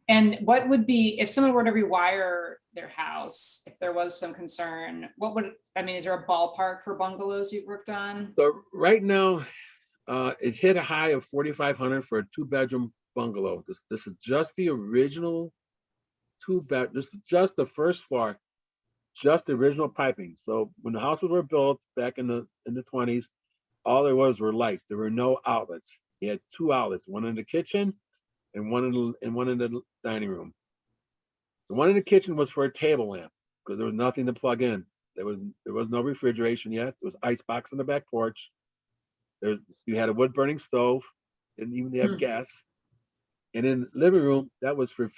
And what would be, if someone were to rewire their house, if there was some concern, is there a ballpark for bungalows you've worked on? So right now, it hit a high of 4,500 for a 2-bedroom bungalow. This is just the original 2-bed. This is just the first floor, just the original piping. So when the houses were built back in the 20s, all there were lights. There were no outlets. You had 2 outlets, one in the kitchen and one in the dining room. The one in the kitchen was for a table lamp because there was nothing to plug in. There was no refrigeration yet. There was ice box on the back porch. You had a wood burning stove, didn't even have gas. And in the living room, that was for a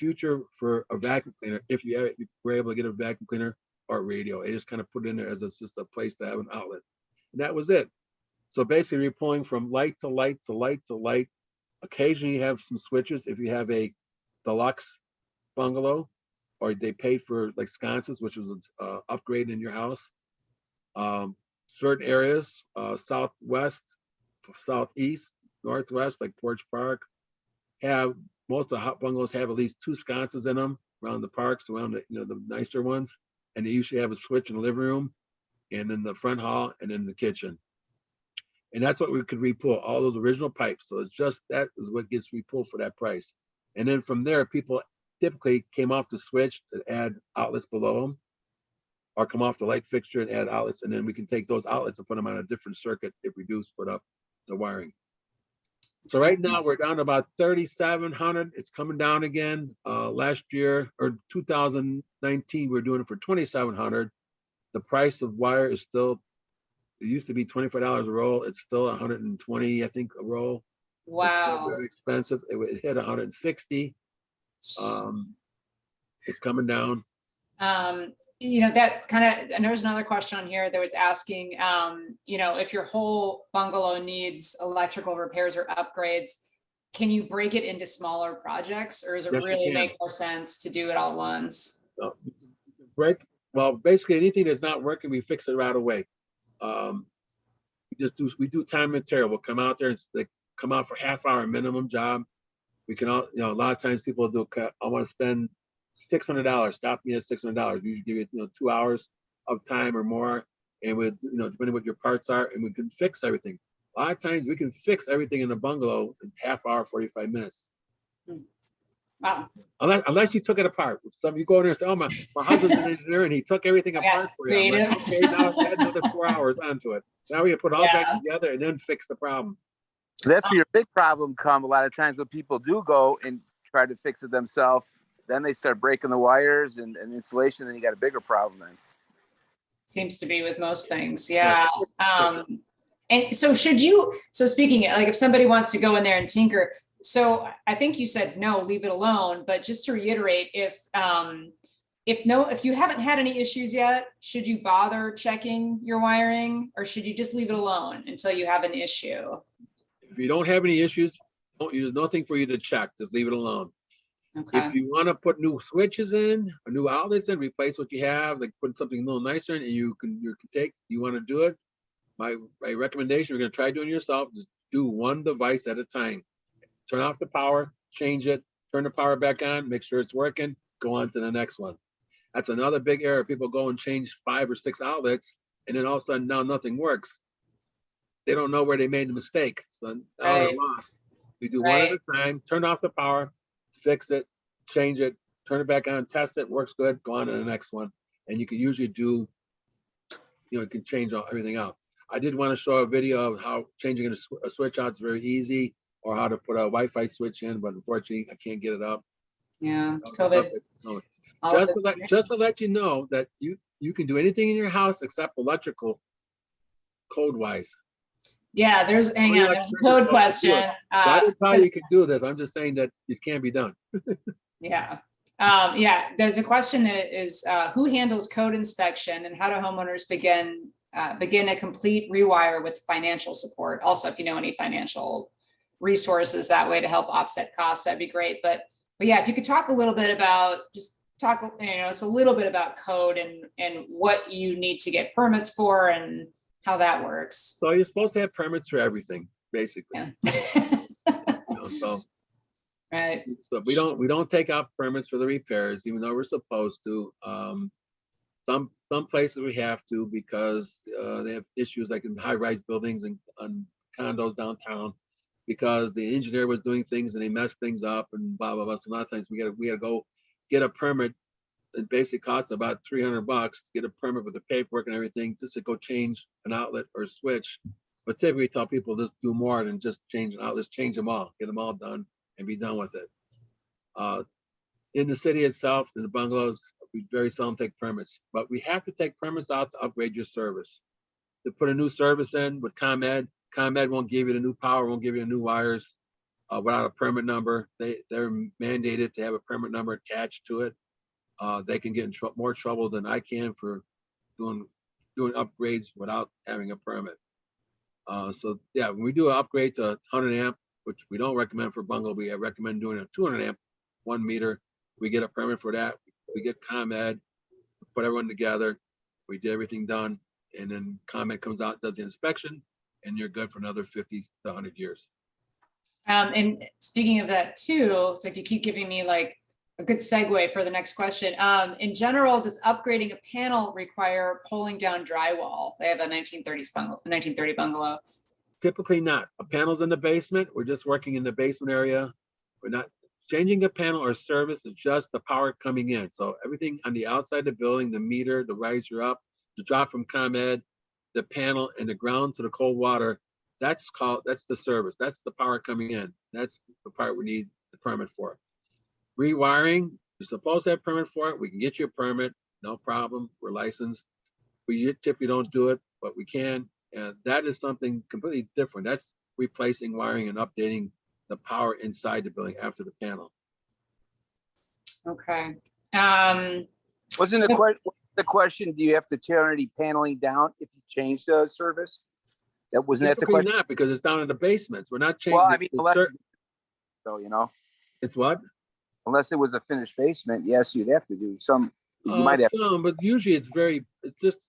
vacuum cleaner. If you were able to get a vacuum cleaner or a radio, they just kind of put it in there as just a place to have an outlet. And that was it. So basically you're pulling from light to light to light to light. Occasionally you have some switches if you have a deluxe bungalow, or they paid for like sconces, which was an upgrade in your house. Certain areas, southwest, southeast, northwest, like Porch Park, most of the hot bungalows have at least 2 sconces in them around the parks, around the nicer ones. And they usually have a switch in the living room and in the front hall and in the kitchen. And that's what we could repull, all those original pipes. So it's just that is what gets repulled for that price. And then from there, people typically came off the switch to add outlets below them, or come off the light fixture and add outlets. And then we can take those outlets and put them on a different circuit if we do split up the wiring. So right now we're down to about 3,700. It's coming down again. Last year, or 2019, we're doing it for 2,700. The price of wire is still, it used to be $25 a roll. It's still 120, I think, a roll. Wow. It's still very expensive. It hit 160. It's coming down. That kind of, and there's another question on here that was asking, if your whole bungalow needs electrical repairs or upgrades, can you break it into smaller projects, or does it really make more sense to do it all at once? Well, basically anything that's not working, we fix it right away. We do time and material. We'll come out there and come out for half-hour minimum job. We can a lot of times people do, I want to spend $600. Stop me at $600. We usually give you 2 hours of time or more, and with depending what your parts are, and we can fix everything. A lot of times we can fix everything in a bungalow in half hour, 45 minutes. Wow. Unless you took it apart. You go in there and say, "Oh, my husband's an engineer and he took everything apart for you." I'm like, okay, now add another 4 hours onto it. Now we can put all back together and then fix the problem. That's where your big problem come a lot of times when people do go and try to fix it themselves. Then they start breaking the wires and insulation, then you got a bigger problem then. Seems to be with most things. Yeah. And so speaking, like if somebody wants to go in there and tinker, so I think you said no, leave it alone. But just to reiterate, if you haven't had any issues yet, should you bother checking your wiring, or should you just leave it alone until you have an issue? If you don't have any issues, there's nothing for you to check. Just leave it alone. Okay. If you want to put new switches in or new outlets in, replace what you have, like put something a little nicer in, and you want to do it. My recommendation, you're going to try doing it yourself, just do one device at a time. Turn off the power, change it, turn the power back on, make sure it's working, go on to the next one. That's another big error. People go and change 5 or 6 outlets, and then all of a sudden now nothing works. They don't know where they made the mistake. So now they're lost. We do one at a time, turn off the power, fix it, change it, turn it back on, test it, works good, go on to the next one. And you can usually do, you can change everything out. I did want to show a video of how changing a switch out is very easy, or how to put a Wi-Fi switch in, but unfortunately I can't get it up. Yeah, COVID. Just to let you know that you can do anything in your house except electrical code wise. Yeah, there's a code question. I didn't tell you can do this. I'm just saying that this can be done. Yeah. Yeah, there's a question that is who handles code inspection, and how do homeowners begin a complete rewire with financial support? Also, if you know any financial resources that way to help offset costs, that'd be great. But yeah, if you could talk a little bit about it's a little bit about code and what you need to get permits for and how that works. So you're supposed to have permits for everything, basically. Yeah. So right. So we don't take out permits for the repairs, even though we're supposed to. Some places we have to because they have issues like in high-rise buildings and condos downtown, because the engineer was doing things and they messed things up and blah blah blah. So a lot of times we gotta go get a permit. It basically costs about $300 to get a permit with the paperwork and everything, just to go change an outlet or switch. But typically we tell people just do more than just change an outlet, let's change them all, get them all done and be done with it. In the city itself, in the bungalows, we very seldom take permits, but we have to take permits out to upgrade your service. To put a new service in with ComEd, ComEd won't give you the new power, won't give you the new wires without a permit number. They're mandated to have a permit number attached to it. They can get in more trouble than I can for doing upgrades without having a permit. So yeah, when we do an upgrade to 100 amp, which we don't recommend for bungalow, we recommend doing a 200 amp, 1 meter. We get a permit for that. We get ComEd, put everyone together. We get everything done, and then ComEd comes out, does the inspection, and you're good for another 50 to 100 years. And speaking of that too, it's like you keep giving me like a good segue for the next question. In general, does upgrading a panel require pulling down drywall? They have a 1930 bungalow. Typically not. A panel's in the basement. We're just working in the basement area. We're not changing a panel or service. It's just the power coming in. So everything on the outside of the building, the meter, the riser up, the drop from ComEd, the panel, and the ground to the cold water, that's the service. That's the power coming in. That's the part we need the permit for. Rewiring, you're supposed to have a permit for it. We can get you a permit, no problem. We're licensed. We typically don't do it, but we can. And that is something completely different. That's replacing wiring and updating the power inside the building after the panel. Okay. Wasn't the question, do you have to tear any paneling down if you change the service? That wasn't that the question? Not, because it's down in the basements. We're not changing. Well, I mean, so it's what? Unless it was a finished basement, yes, you'd have to do some. You might have some, but usually it's just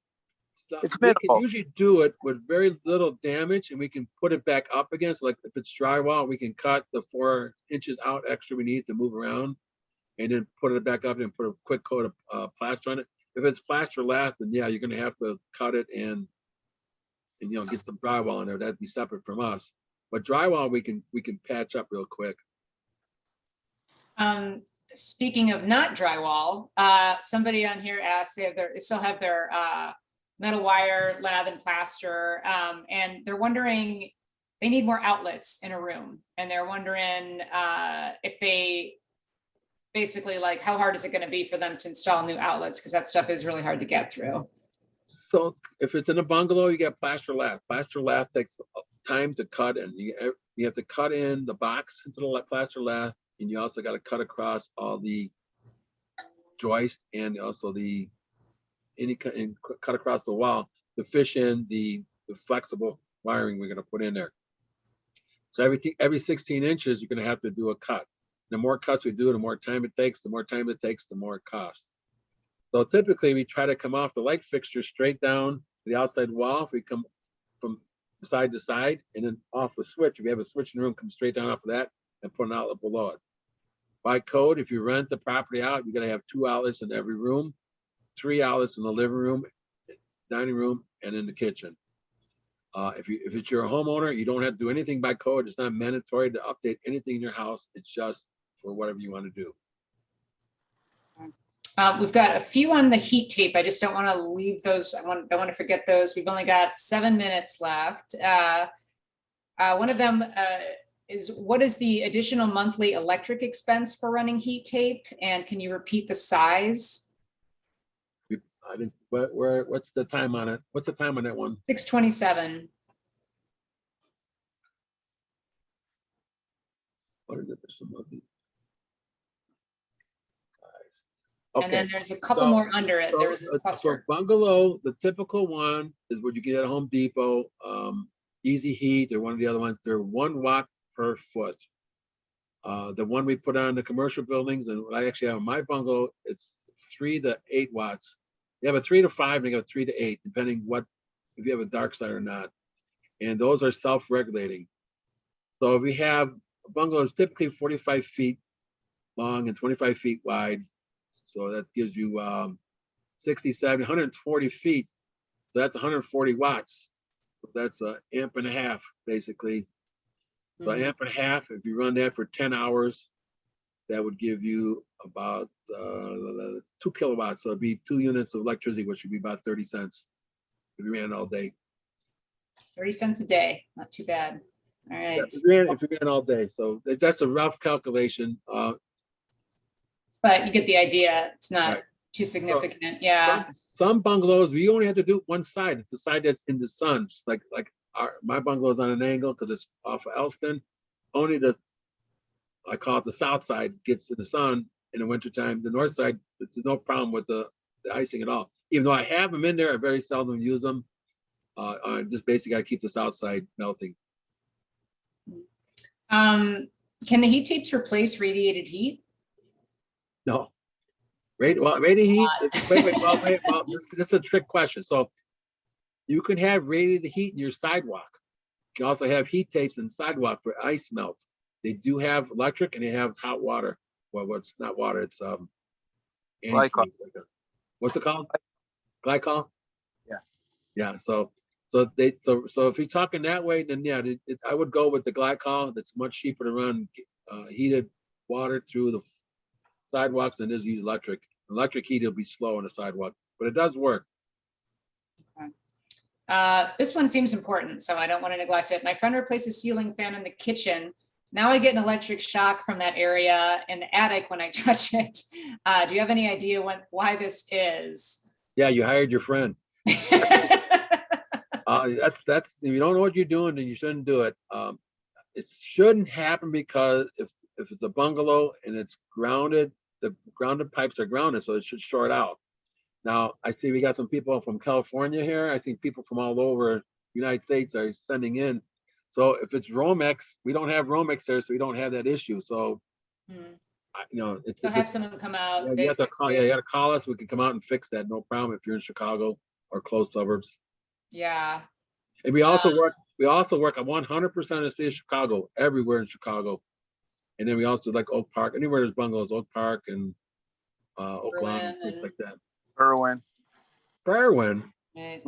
stuff. It's we minimal. can usually do it with very little damage, and we can put it back up again. So like if it's drywall, we can cut the 4 inches out extra we need to move around, and then put it back up and put a quick coat of plaster on it. If it's plaster lath, then yeah, you're gonna have to cut it and get some drywall in there. That'd be separate from us. But drywall we can patch up real quick. Speaking of not drywall, somebody on here asked they still have their metal wire, lath, and plaster, and they're wondering they need more outlets in a room, and they're wondering if they basically like how hard is it going to be for them to install new outlets, because that stuff is really hard to get through. So if it's in a bungalow, you got plaster lath. Plaster lath takes time to cut, and you have to cut in the box into the plaster lath. And you also got to cut across all the joist and also cut across the wall to fish in the flexible wiring we're going to put in there. So every 16 inches, you're going to have to do a cut. The more cuts we do, the more time it takes. The more time it takes, the more it costs. So typically, we try to come off the light fixture straight down to the outside wall. If we come from side to side, and then off a switch. If you have a switch in the room, come straight down off of that and put an outlet below it. By code, if you rent the property out, you're going to have 2 outlets in every room, 3 outlets in the living room, dining room, and in the kitchen. If you're a homeowner, you don't have to do anything by code. It's not mandatory to update anything in your house. It's just for whatever you want to do. We've got a few on the heat tape. I just don't want to leave those. Don't want to forget those. We've only got 7 minutes left. One of them is, what is the additional monthly electric expense for running heat tape? And can you repeat the size? I didn't, what's the time on it? What's the time on that one? 627. What is it? There's some of the And okay. then there's a couple more under it. There's a So cluster. bungalow, the typical one is what you get at Home Depot, Easy Heat, or one of the other ones. They're 1 watt per foot. The one we put on the commercial buildings, and what I actually have in my bungalow, it's 3 to 8 watts. You have a 3 to 5, and you have a 3 to 8, depending if you have a dark side or not. And those are self-regulating. So we have a bungalow is typically 45 feet long and 25 feet wide. So that gives you 60, 70, 140 feet. So that's 140 watts. So that's an amp and a half, basically. So an amp and a half, if you run that for 10 hours, that would give you about 2 kilowatts. So it'd be 2 units of electricity, which would be about 30 cents if you ran all day. 30 cents a day. Not too bad. All right. Yeah, if you ran all day. So that's a rough calculation. But you get the idea. It's not Right. too significant. Yeah. Some bungalows, we only have to do one side. It's the side that's in the sun. Just like my bungalow is on an angle because it's off of Elston. Only I call it the south side, gets in the sun in the wintertime. The north side, there's no problem with the icing at all. Even though I have them in there, I very seldom use them. I just basically got to keep the south side melting. Can the heat tapes replace radiated heat? No. Radiated heat. Well, this is a trick question. So you can have radiated heat in your sidewalk. You can also have heat tapes in sidewalk for ice melt. They do have electric and they have hot water. Well, what's not water? It's Glycol. What's it called? Glycol. Yeah. Yeah. So if you're talking that way, then yeah, I would go with the glycol. That's much cheaper to run heated water through the sidewalks than is use electric. Electric heat will be slow on the sidewalk, but it does work. This one seems important, so I don't want to neglect it. My friend replaced a ceiling fan in the kitchen. Now I get an electric shock from that area in the attic when I touch it. Do you have any idea why this is? Yeah, you hired your friend. That's if you don't know what you're doing, then you shouldn't do it. It shouldn't happen because if it's a bungalow and it's grounded, the grounded pipes are grounded, so it should short out. Now, I see we got some people from California here. I see people from all over the United States are sending in. So if it's Romex, we don't have Romex there, so we don't have that issue. So, it's. I'll have someone come out. Yeah, you have to call. Yeah, you got to call us. We can come out and fix that. No problem if you're in Chicago or close suburbs. Yeah. And we also work. We also work at 100% of the city of Chicago, everywhere in Chicago. And then we also do like Oak Park, anywhere there's bungalows, Oak Park and Oak Lawn, and things like that. Berwyn. Right.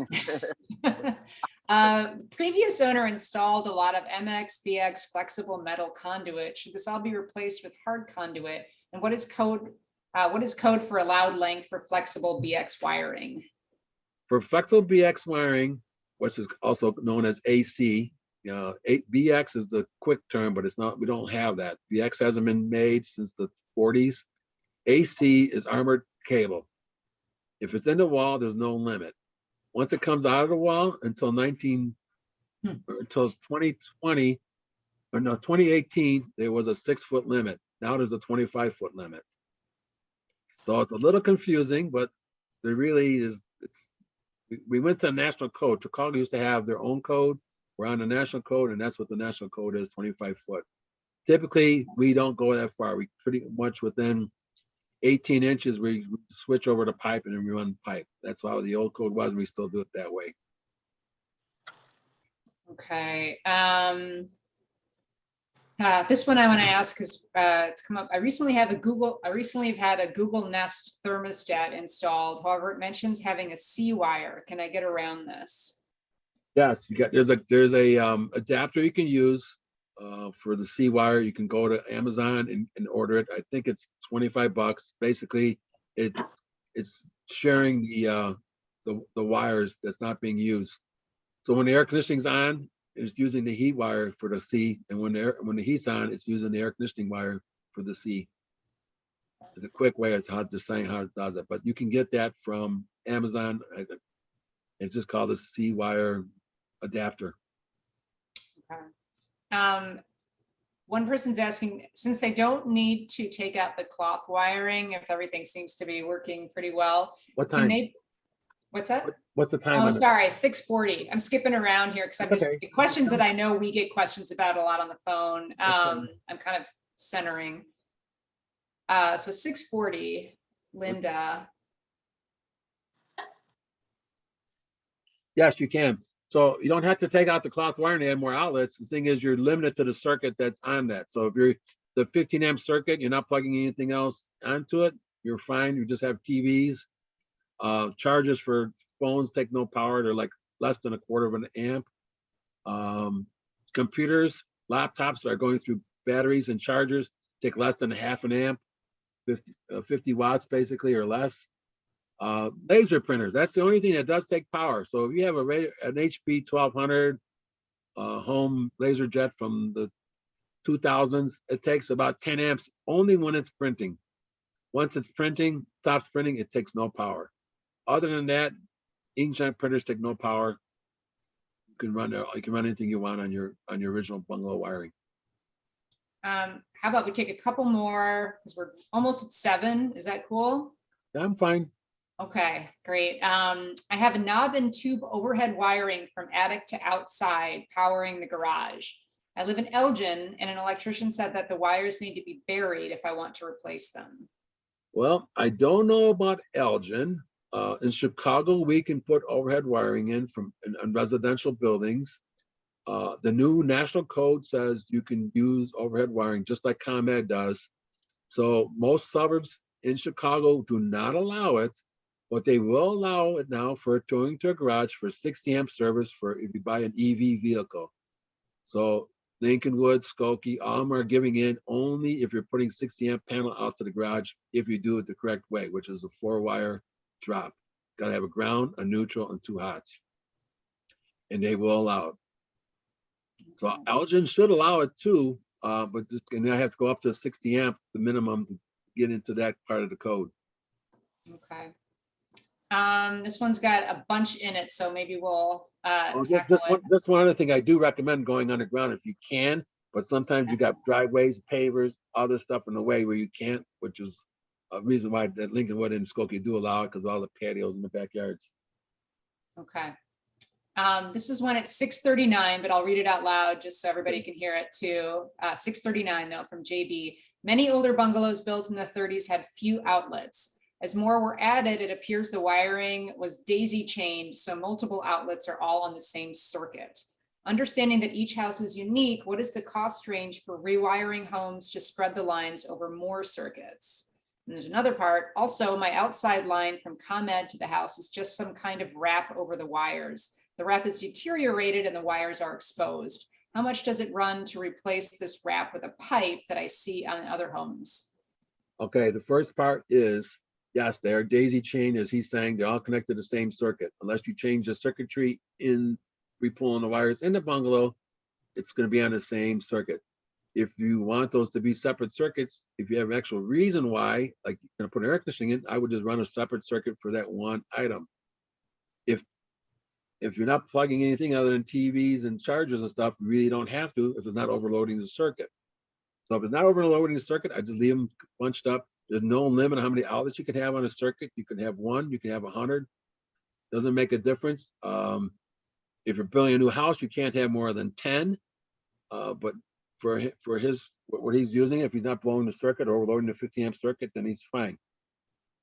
Previous owner installed a lot of MX, BX flexible metal conduit. Should this all be replaced with hard conduit? And what is code for allowed length for flexible BX wiring? For flexible BX wiring, which is also known as AC, BX is the quick term, but it's not. We don't have that. BX hasn't been made since the 40s. AC is armored cable. If it's in the wall, there's no limit. Once it comes out of the wall until 2020, or no, 2018, there was a 6-foot limit. Now there's a 25-foot limit. So it's a little confusing, but there really is. We went to a national code. Chicago used to have their own code. We're on the national code, and that's what the national code is, 25 foot. Typically, we don't go that far. We pretty much within 18 inches, we switch over to pipe and then we run pipe. That's how the old code was, and we still do it that way. Okay. This one I want to ask because it's come up. I recently have had a Google Nest thermostat installed. However, it mentions having a C wire. Can I get around this? Yes, there's a adapter you can use for the C wire. You can go to Amazon and order it. I think it's $25. Basically, it it's sharing the wires that's not being used. So when the air conditioning's on, it's using the heat wire for the C, and when the heat's on, it's using the air conditioning wire for the C. It's a quick way of just saying how it does it, but you can get that from Amazon. It's just called a C wire adapter. Okay. One person's asking, since they don't need to take out the cloth wiring, if everything seems to be working pretty well, What can time? they? What's that? What's the time? Oh, on sorry, 6:40. I'm skipping around here because I'm That's just okay. questions that I know we get questions about a lot on the phone. Okay. I'm kind of centering. So 6:40, Linda. Yes, you can. So you don't have to take out the cloth wire and add more outlets. The thing is, you're limited to the circuit that's on that. So if you're the 15 amp circuit, you're not plugging anything else onto it, you're fine. You just have TVs. Chargers for phones take no power. They're like less than a quarter of an amp. Computers, laptops are going through batteries and chargers, take less than half an amp, 50 watts basically or less. Laser printers, that's the only thing that does take power. So if you have an HP 1200 home laser jet from the 2000s, it takes about 10 amps only when it's printing. Once it's printing, stops printing, it takes no power. Other than that, inkjet printers take no power. You can run anything you want on your original bungalow wiring. How about we take a couple more because we're almost at 7. Is that cool? Yeah, I'm fine. Okay, great. I have a knob and tube overhead wiring from attic to outside powering the garage. I live in Elgin and an electrician said that the wires need to be buried if I want to replace them. Well, I don't know about Elgin. In Chicago, we can put overhead wiring in residential buildings. The new national code says you can use overhead wiring just like ComEd does. So most suburbs in Chicago do not allow it, but they will allow it now for towing to a garage for 60 amp service for if you buy an EV vehicle. So Lincolnwood, Skokie, all of them are giving in only if you're putting 60 amp panel out to the garage, if you do it the correct way, which is a 4-wire drop. Got to have a ground, a neutral, and 2 hots. And they will allow it. So Elgin should allow it too, but just and I have to go up to 60 amp, the minimum, to get into that part of the code. Okay. This one's got a bunch in it, so maybe we'll tackle it. Just one other thing I do recommend going underground if you can, but sometimes you got driveways, pavers, other stuff in the way where you can't, which is a reason why that Lincolnwood and Skokie do allow it because all the patios in the backyards. Okay. This is one at 6:39, but I'll read it out loud just so everybody can hear it too. 6:39 though from JB. Many older bungalows built in the 30s had few outlets. As more were added, it appears the wiring was daisy chained, so multiple outlets are all on the same circuit. Understanding that each house is unique, what is the cost range for rewiring homes to spread the lines over more circuits? And there's another part. Also, my outside line from ComEd to the house is just some kind of wrap over the wires. The wrap is deteriorated and the wires are exposed. How much does it run to replace this wrap with a pipe that I see on other homes? Okay, the first part is, yes, they're daisy chained, as he's saying, they're all connected to the same circuit. Unless you change the circuitry in repulling the wires in the bungalow, it's going to be on the same circuit. If you want those to be separate circuits, if you have an actual reason why, like you're going to put an air conditioning in, I would just run a separate circuit for that one item. If you're not plugging anything other than TVs and chargers and stuff, you really don't have to if it's not overloading the circuit. So if it's not overloading the circuit, I just leave them bunched up. There's no limit on how many outlets you can have on a circuit. You can have 1, you can have 100. Doesn't make a difference. If you're building a new house, you can't have more than 10. But for what he's using, if he's not blowing the circuit or overloading the 50 amp circuit, then he's fine.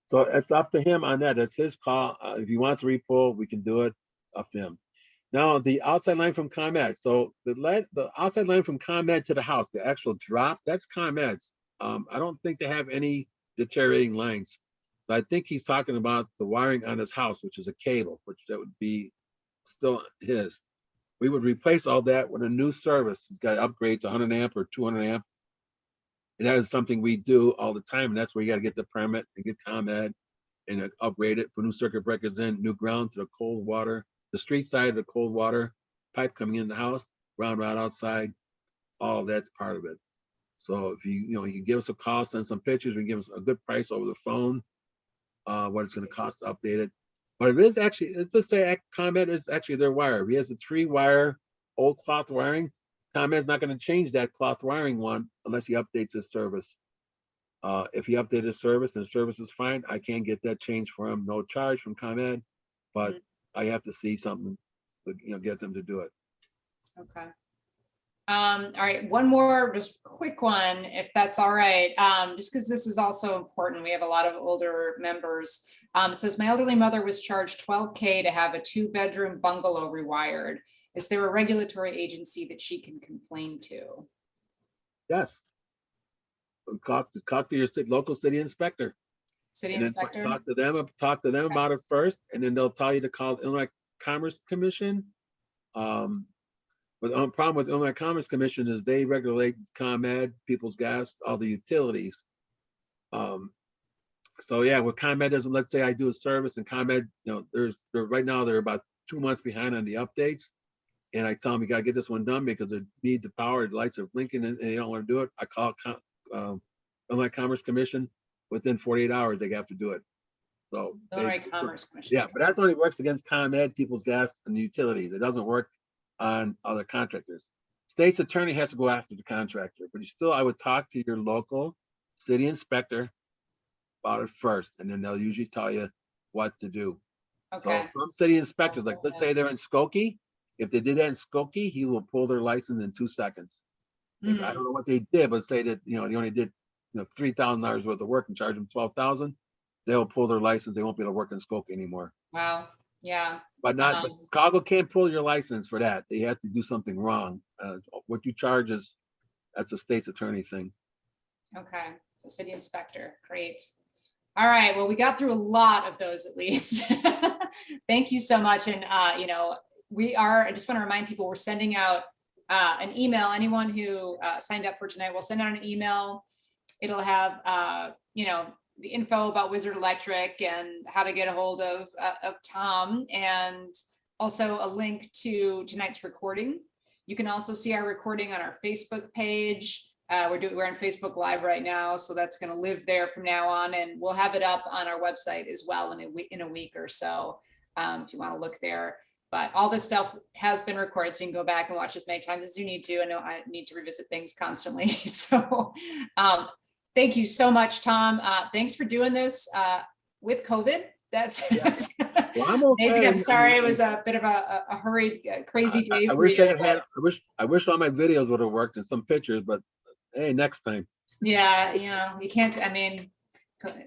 So it's up to him on that. That's his call. If he wants to repull, we can do it. Up to him. Now the outside line from ComEd. So the outside line from ComEd to the house, the actual drop, that's ComEd's. I don't think they have any deteriorating lines. But I think he's talking about the wiring on his house, which is a cable, which that would be still his. We would replace all that with a new service. He's got to upgrade to 100 amp or 200 amp. And that is something we do all the time. And that's where you got to get the permit and get ComEd and upgrade it, put new circuit breakers in, new ground to the cold water, the street side of the cold water pipe coming in the house, ground right outside. All that's part of it. So if you can give us a call, send some pictures, we can give us a good price over the phone, what it's going to cost to update it. But it is actually, let's just say ComEd is actually their wire. If he has a 3-wire old cloth wiring, ComEd's not going to change that cloth wiring one unless he updates his service. If he updated his service and the service is fine, I can get that changed for him, no charge from ComEd, but I have to see something to get them to do it. Okay. All right, one more just quick one, if that's all right. Just because this is also important. We have a lot of older members. It says, my elderly mother was charged $12K to have a 2-bedroom bungalow rewired. Is there a regulatory agency that she can complain to? Yes. Talk to your local city inspector. City And then inspector? talk to them about it first, and then they'll tell you to call the Illinois Commerce Commission. But the problem with Illinois Commerce Commission is they regulate ComEd, People's Gas, all the utilities. So yeah, with ComEd doesn't, let's say I do a service and ComEd, right now they're about 2 months behind on the updates. And I tell them, you gotta get this one done because they need the power, the lights are blinking and they don't want to do it. I call Illinois Commerce Commission, within 48 hours, they have to do it. So Illinois Commerce Commission. yeah, but that only works against ComEd, People's Gas, and the utilities. It doesn't work on other contractors. State's attorney has to go after the contractor, but I would talk to your local city inspector about it first, and then they'll usually tell you what to do. Okay. So some city inspectors, like let's say they're in Skokie, if they did that in Skokie, he will pull their license in 2 seconds. If, I don't know what they did, but say that they only did $3,000 worth of work and charge them $12,000, they'll pull their license. They won't be able to work in Skokie anymore. Wow. Yeah. But but Chicago can't pull your license for that. They have to do something wrong. What you charge that's a state's attorney thing. Okay. So city inspector. Great. All right. Well, we got through a lot of those at least. Thank you so much. And I just want to remind people we're sending out an email. Anyone who signed up for tonight, we'll send out an email. It'll have the info about Wizard Electric and how to get a hold of Tom, and also a link to tonight's recording. You can also see our recording on our Facebook page. We're on Facebook Live right now, so that's going to live there from now on, and we'll have it up on our website as well in a week or so, if you want to look there. But all this stuff has been recorded, so you can go back and watch as many times as you need to. I know I need to revisit things constantly, so thank you so much, Tom. Thanks for doing this with COVID. That's well, I'm okay. amazing. I'm sorry, it was a bit of a hurried, crazy day. I wish I wish all my videos would have worked and some pictures, but hey, next time. Yeah, you can't. I mean,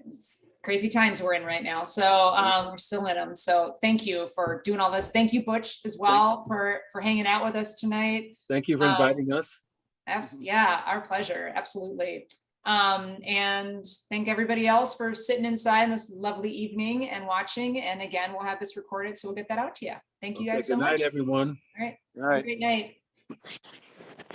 it's crazy times we're in right now, so we're still in them. So thank you for doing all this. Thank you, Butch, as well, for hanging out with us tonight. Thank you for inviting us. Yeah, our pleasure. Absolutely. And thank everybody else for sitting inside this lovely evening and watching. And again, we'll have this recorded, so we'll get that out to you. Thank you guys so much. Good night, everyone. All right. All right. Great night.